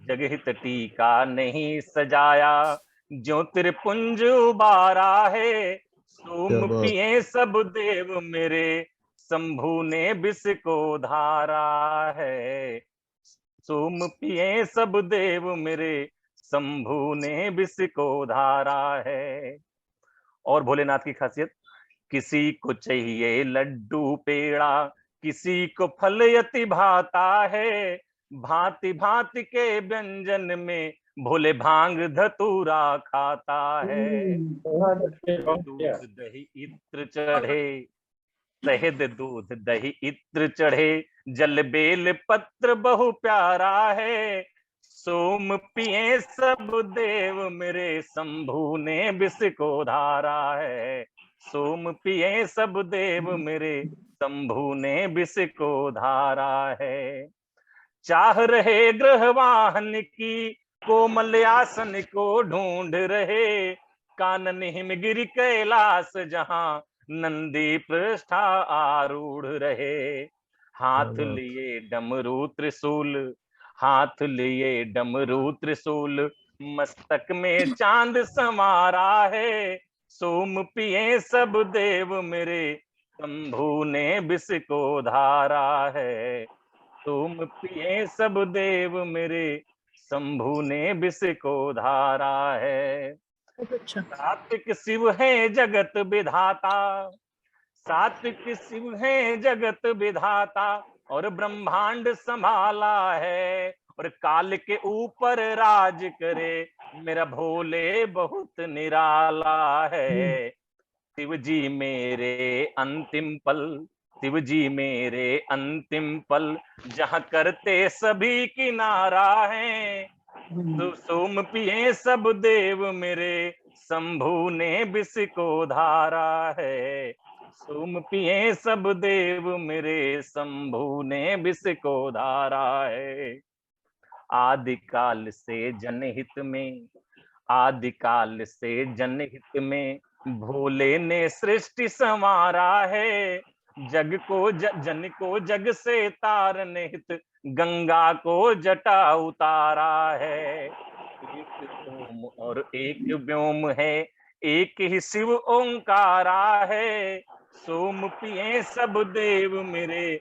जगहित टीका नहीं सजाया। ज्योतिर्पुंज उबारा है, सोम पिए सब देव मेरे, शंभु ने विष को धारा है। सोम पिए सब देव मेरे, शंभु ने विष को धारा है। और भोलेनाथ की खासियत, किसी को चाहिए लड्डू पेड़ा, किसी को फल यति भाता है। भांति भांति के व्यंजन में भोले भांग धतूरा खाता है। दूध दही इत्र चढ़े, शहद दूध दही इत्र चढ़े, जल बेल पत्र बहु प्यारा है। सोम पिए सब देव मेरे, शंभु ने विष को धारा है। सोम पिए सब देव मेरे, शंभु ने विष को धारा है। चाह रहे ग्रहवाहन की, कोमल आसन को ढूंढ रहे। कानन हिमगिरि कैलाश, जहां नंदी पृष्ठा आरूढ़ रहे। हाथ लिए डमरू त्रिशूल, हाथ लिए डमरू त्रिशूल, मस्तक में चांद समारा है। सोम पिए सब देव मेरे, शंभु ने विष को धारा है। सोम पिए सब देव मेरे, शंभु ने विष को धारा है। सात्विक शिव है जगत विधाता, सात्विक शिव है जगत विधाता, और ब्रह्मांड संभाला है। और काल के ऊपर राज करे, मेरा भोले बहुत निराला है। शिव जी मेरे अंतिम पल, शिव जी मेरे अंतिम पल, जहाँ करते सभी किनारा है। तो सोम पिए सब देव मेरे, शंभु ने विष को धारा है। सोम पिए सब देव मेरे, शंभु ने विष को धारा है। आदिकाल से जनहित में, आदिकाल से जनहित में, भोले ने सृष्टि संवारा है। जग को जन को जग से तारने हित, गंगा को जटा उतारा है। एक ओम और एक व्योम है, एक ही शिव ओंकारा है। सोम पिए सब देव मेरे,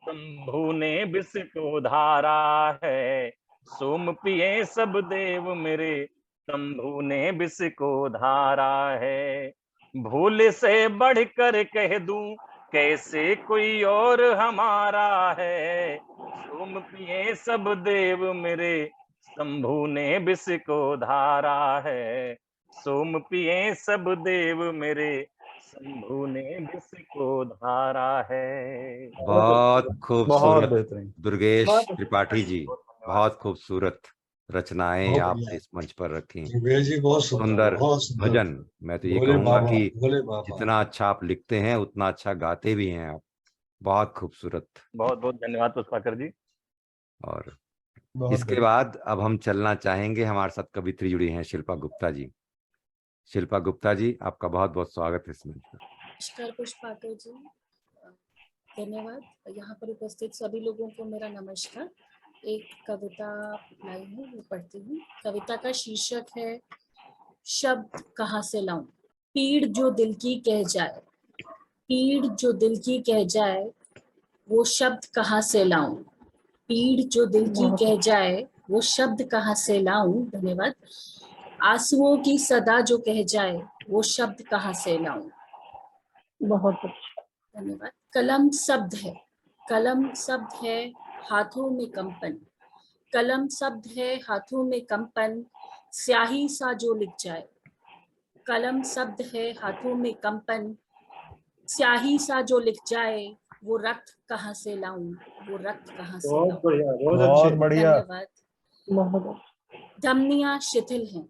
शंभु ने विष को धारा है। सोम पिए सब देव मेरे, शंभु ने विष को धारा है। भोले से बढ़कर कह दूं, कैसे कोई और हमारा है। सोम पिए सब देव मेरे, शंभु ने विष को धारा है। सोम पिए सब देव मेरे, शंभु ने विष को धारा है। बहुत बहुत खूबसूरत बेहतरीन। दुर्गेश त्रिपाठी जी, बहुत खूबसूरत रचनाएं बहुत आपने बढ़िया। इस मंच पर रखी। योगेश जी बहुत सुंदर, सुंदर बहुत सुंदर। भजन। मैं तो ये भोले कहूंगा बाबा, कि भोले बाबा। जितना अच्छा आप लिखते हैं उतना अच्छा गाते भी हैं आप। बहुत खूबसूरत। बहुत बहुत धन्यवाद पुष्पाकर जी। और बहुत इसके बाद अब हम चलना चाहेंगे, हमारे साथ कवित्री जुड़ी हैं शिल्पा गुप्ता जी। शिल्पा गुप्ता जी, आपका बहुत बहुत स्वागत है इस मंच पर। नमस्कार पुष्पाकर जी, धन्यवाद। यहाँ पर उपस्थित सभी लोगों को मेरा नमस्कार। एक कविता लाई हूँ, वो पढ़ती हूँ। कविता का शीर्षक है शब्द कहाँ से लाऊं। पीड़ जो दिल की कह जाए, पीड़ जो दिल की कह जाए, वो शब्द कहाँ से लाऊं। पीड़ जो दिल की कह जाए, वो शब्द कहाँ से लाऊं। धन्यवाद। आंसुओं की सदा जो कह जाए, वो शब्द कहाँ से लाऊं। बहुत अच्छा। धन्यवाद। कलम शब्द है, कलम शब्द है, हाथों में कंपन। कलम शब्द है, हाथों में कंपन, स्याही सा जो लिख जाए। कलम शब्द है, हाथों में कंपन, स्याही सा जो लिख जाए, वो रक्त कहाँ से लाऊं, वो रक्त कहाँ से लाऊं। बहुत बढ़िया, बहुत बहुत अच्छे। बढ़िया। धन्यवाद। धमनियां शिथिल हैं,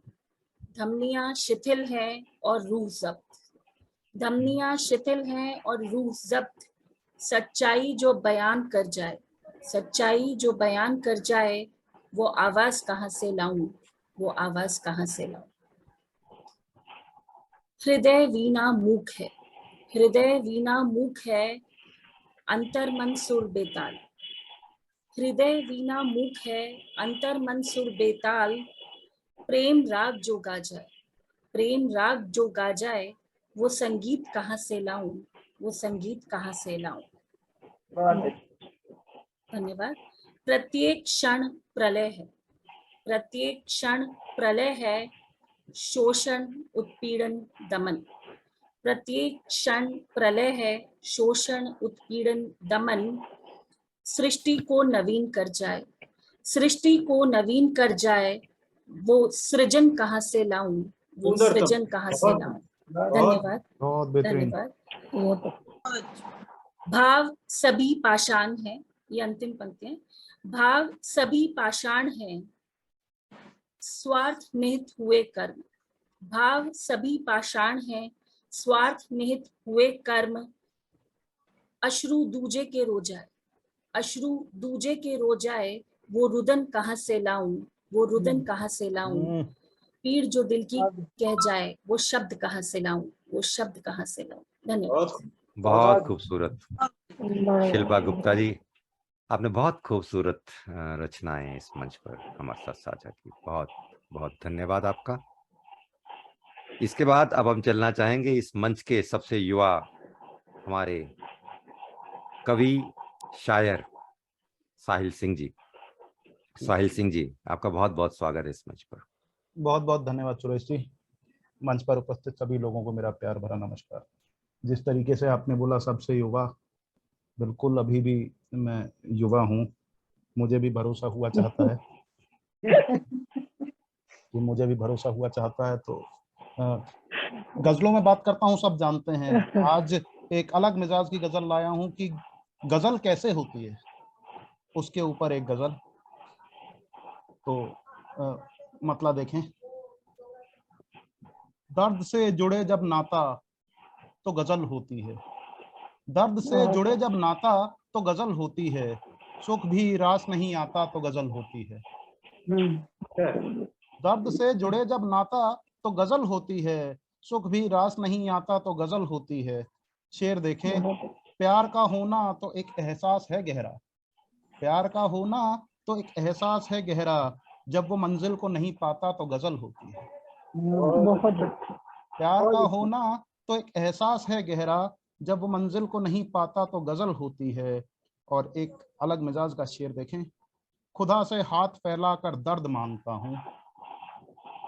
धमनियां शिथिल हैं और रूह जब्त। धमनियां शिथिल हैं और रूह जब्त। सच्चाई जो बयान कर जाए, सच्चाई जो बयान कर जाए, वो आवाज कहाँ से लाऊं, वो आवाज कहाँ से लाऊं। हृदय वीणा मूक है, हृदय वीणा मूक है, अंतर मन सुर बेताल। हृदय वीणा मूक है, अंतर मन सुर बेताल। प्रेम राग जो गा जाए, प्रेम राग जो गा जाए, वो संगीत कहाँ से लाऊं, वो संगीत कहाँ से लाऊं। धन्यवाद। प्रत्येक क्षण प्रलय है, प्रत्येक क्षण प्रलय है, शोषण उत्पीड़न दमन। प्रत्येक क्षण प्रलय है, शोषण उत्पीड़न दमन। सृष्टि को नवीन कर जाए, सृष्टि को नवीन कर जाए, वो सृजन कहाँ से लाऊं, वो सृजन कहाँ से लाऊं। धन्यवाद, बहुत बेहतरीन। धन्यवाद। भाव सभी पाषाण है, ये अंतिम पंक्ति है। भाव सभी पाषाण है, स्वार्थ निहित हुए कर्म। भाव सभी पाषाण है, स्वार्थ निहित हुए कर्म। अश्रु दूजे के रो जाए, अश्रु दूजे के रो जाए, वो रुदन कहाँ से लाऊं, वो रुदन कहाँ से लाऊं। पीड़ जो दिल की कह जाए, वो शब्द कहाँ से लाऊं, वो शब्द कहाँ से लाऊं। धन्यवाद। बहुत खूबसूरत। शिल्पा गुप्ता जी, आपने बहुत खूबसूरत रचनाएं इस मंच पर हमारे साथ साझा की। बहुत बहुत धन्यवाद आपका। इसके बाद अब हम चलना चाहेंगे इस मंच के सबसे युवा हमारे कवि शायर साहिल सिंह जी। साहिल सिंह जी, आपका बहुत बहुत स्वागत है इस मंच पर। बहुत बहुत धन्यवाद सुरेश जी। मंच पर उपस्थित सभी लोगों को मेरा प्यार भरा नमस्कार। जिस तरीके से आपने बोला सबसे युवा, बिल्कुल अभी भी मैं युवा हूँ। मुझे भी भरोसा हुआ चाहता है कि मुझे भी भरोसा हुआ चाहता है। तो गजलों में बात करता हूँ, सब जानते हैं। आज एक अलग मिजाज की गजल लाया हूँ कि गजल कैसे होती है, उसके ऊपर एक गजल। तो मतलब देखें, दर्द से जुड़े जब नाता तो गजल होती है, दर्द से जुड़े जब नाता तो गजल होती है, सुख भी रास नहीं आता तो गजल होती है। दर्द से जुड़े जब नाता तो गजल होती है, सुख भी रास नहीं आता तो गजल होती है। शेर देखें, प्यार का होना तो एक एहसास है गहरा, प्यार का होना तो एक एहसास है गहरा, जब वो मंजिल को नहीं पाता तो गजल होती है। प्यार का होना तो एक एहसास है गहरा, जब वो मंजिल को नहीं पाता तो गजल होती है। और एक अलग मिजाज का शेर देखें, खुदा से हाथ फैलाकर दर्द मांगता हूँ,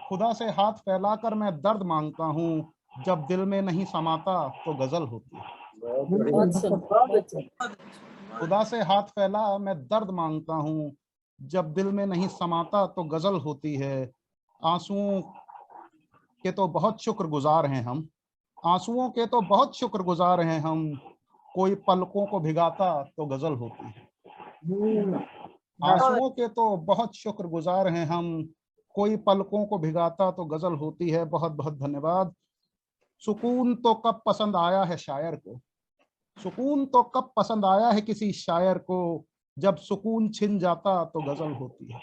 खुदा से हाथ फैलाकर मैं दर्द मांगता हूँ, जब दिल में नहीं समाता तो गजल होती है। खुदा से हाथ फैला मैं दर्द मांगता हूँ, जब दिल में नहीं समाता तो गजल होती है। आंसुओं के तो बहुत शुक्रगुजार हैं हम, आंसुओं के तो बहुत शुक्रगुजार हैं हम, कोई पलकों को भिगाता तो गजल होती है। आंसुओं के तो बहुत शुक्रगुजार हैं हम, कोई पलकों को भिगाता तो गजल होती है। बहुत बहुत धन्यवाद। सुकून तो कब पसंद आया है शायर को, सुकून तो कब पसंद आया है किसी शायर को, जब सुकून छिन जाता तो गजल होती है।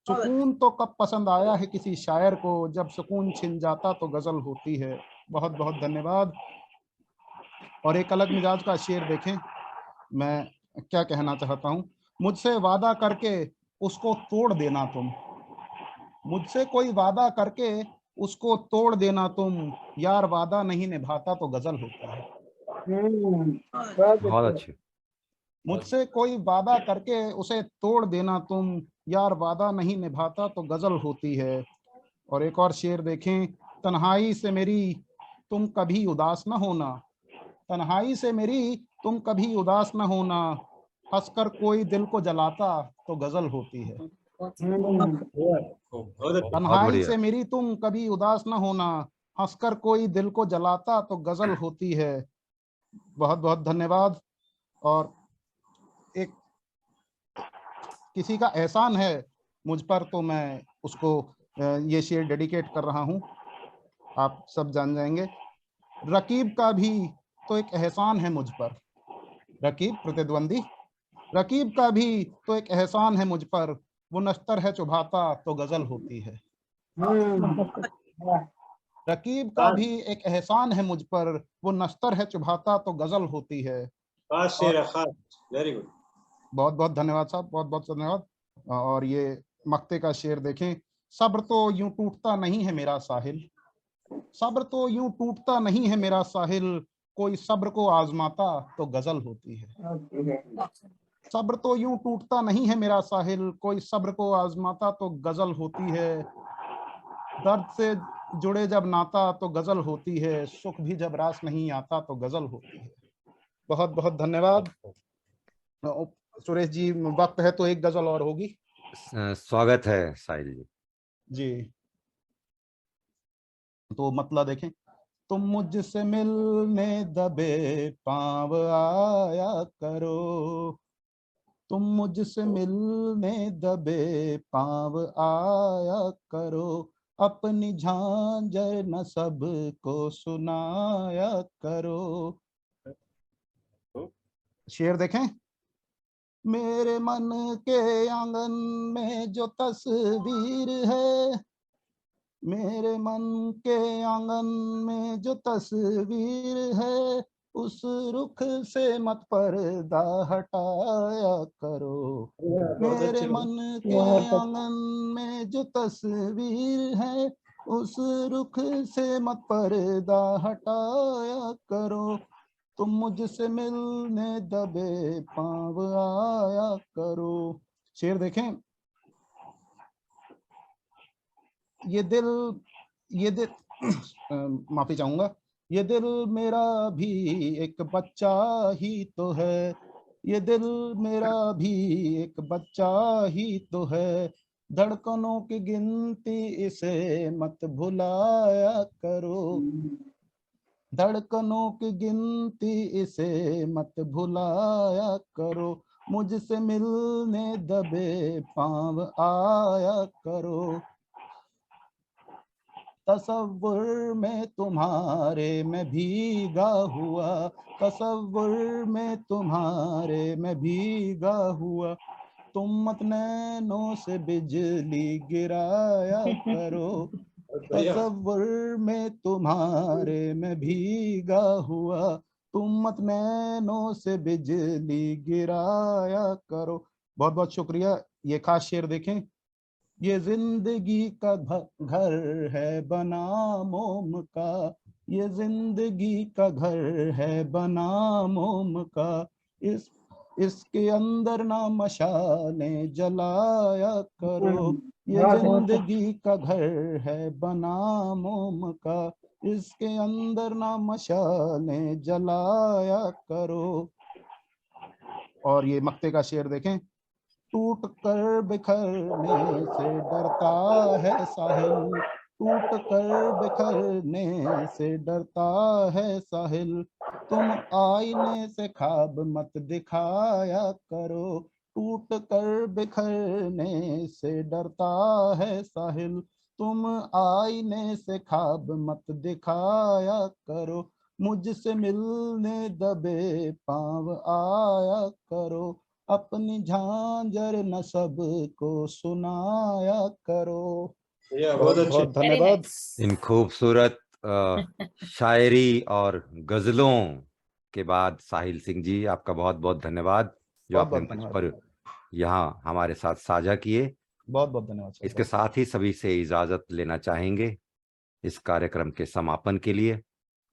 सुकून तो कब पसंद आया है किसी शायर को, जब सुकून छिन जाता तो गजल होती है। बहुत बहुत धन्यवाद। और एक अलग मिजाज का शेर देखें, मैं क्या कहना चाहता हूँ। मुझसे वादा करके उसको तोड़ देना तुम, मुझसे कोई वादा करके उसको तोड़ देना तुम, यार वादा नहीं निभाता तो गजल होता है। बहुत अच्छे। मुझसे कोई वादा करके उसे तोड़ देना तुम, यार वादा नहीं निभाता तो गजल होती है। और एक और शेर देखें, तन्हाई से मेरी तुम कभी उदास न होना, तन्हाई से मेरी तुम कभी उदास न होना, हंसकर कोई दिल को जलाता तो गजल होती है। तन्हाई से मेरी तुम कभी उदास न होना, हंसकर कोई दिल को जलाता तो गजल होती है। बहुत बहुत धन्यवाद। और एक किसी का एहसान है मुझ पर तो मैं उसको ये शेर डेडिकेट कर रहा हूँ, आप सब जान जाएंगे। रकीब का भी तो एक एहसान है मुझ पर, रकीब प्रतिद्वंदी, रकीब का भी तो एक एहसान है मुझ पर, वो नश्तर है चुभाता तो गजल होती है। रकीब का भी एक एहसान है मुझ पर, वो नश्तर है चुभाता तो गजल होती है। वेरी गुड, बहुत बहुत धन्यवाद साहब, बहुत बहुत धन्यवाद। और ये मक्ते का शेर देखें, सब्र तो यूं टूटता नहीं है मेरा साहिल, सब्र तो यूं टूटता नहीं है मेरा साहिल, कोई सब्र को आजमाता तो गजल होती है। सब्र तो यूं टूटता नहीं है मेरा साहिल, कोई सब्र को आजमाता तो गजल होती है। दर्द से जुड़े जब नाता तो गजल होती है, सुख भी जब रास नहीं आता तो गजल होती है। बहुत बहुत धन्यवाद। सुरेश जी, वक्त है तो एक गजल और होगी। स्वागत है साहिल जी। जी, तो मतलब देखें, तुम मुझसे मिलने दबे पांव आया करो, तुम मुझसे मिलने दबे पांव आया करो, अपनी झांझर न सबको सुनाया करो। शेर देखें। मेरे मन के आंगन में जो तस्वीर है, मेरे मन के आंगन में जो तस्वीर है, उस रुख से मत पर्दा हटाया करो। मेरे मन के आंगन में जो तस्वीर है, उस रुख से मत पर्दा हटाया करो, तुम मुझसे मिलने दबे पांव आया करो। शेर देखें। ये दिल माफी चाहूंगा। ये दिल मेरा भी एक बच्चा ही तो है, ये दिल मेरा भी एक बच्चा ही तो है, धड़कनों की गिनती इसे मत भुलाया करो, धड़कनों की गिनती इसे मत भुलाया करो, मुझसे मिलने दबे पांव आया करो। तसव्वुर में तुम्हारे मैं भीगा हुआ, तसव्वुर में तुम्हारे मैं भीगा हुआ, तुम मत नैनों से बिजली गिराया करो, तसव्वुर में तुम्हारे मैं भीगा हुआ, तुम मत नैनों से बिजली गिराया करो। बहुत बहुत शुक्रिया। ये खास शेर देखें। ये जिंदगी का घर है बना मोम का, ये जिंदगी का घर है बना मोम का, इसके अंदर ना मशाले जलाया करो, ये जिंदगी का घर है बना मोम का, इसके अंदर ना मशाले जलाया करो। और ये मक्ते का शेर देखें। टूट कर बिखरने से डरता है साहिल, टूट कर बिखरने से डरता है साहिल, तुम आईने से ख्वाब मत दिखाया करो, टूट कर बिखरने से डरता है साहिल, तुम आईने से ख्वाब मत दिखाया करो, मुझसे मिलने दबे पांव आया करो, अपनी झांझर न सबको सुनाया करो। बहुत बहुत धन्यवाद। इन खूबसूरत शायरी और गजलों के बाद साहिल सिंह जी आपका बहुत बहुत धन्यवाद, जो आपने मंच पर यहाँ हमारे साथ साझा किए। बहुत बहुत धन्यवाद। इसके साथ ही सभी से इजाजत लेना चाहेंगे इस कार्यक्रम के समापन के लिए,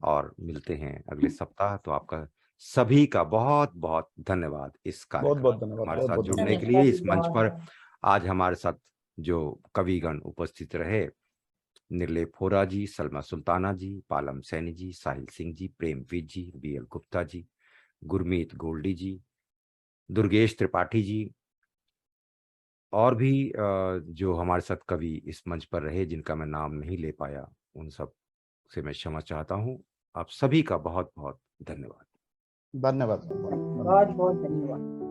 और मिलते हैं अगले सप्ताह। तो आपका सभी का बहुत बहुत धन्यवाद इस कार्यक्रम हमारे साथ जुड़ने के लिए। इस मंच पर आज हमारे साथ जो कविगण उपस्थित रहे, निर्लेप होरा जी, सलमा सुल्ताना जी, पालम सैनी जी, साहिल सिंह जी, प्रेमवीर जी, बीएल गुप्ता जी, गुरमीत गोल्डी जी, दुर्गेश त्रिपाठी जी, और भी जो हमारे साथ कवि इस मंच पर रहे जिनका मैं नाम नहीं ले पाया, उन सब से मैं क्षमा चाहता हूँ। आप सभी का बहुत बहुत धन्यवाद। धन्यवाद। बहुत बहुत धन्यवाद।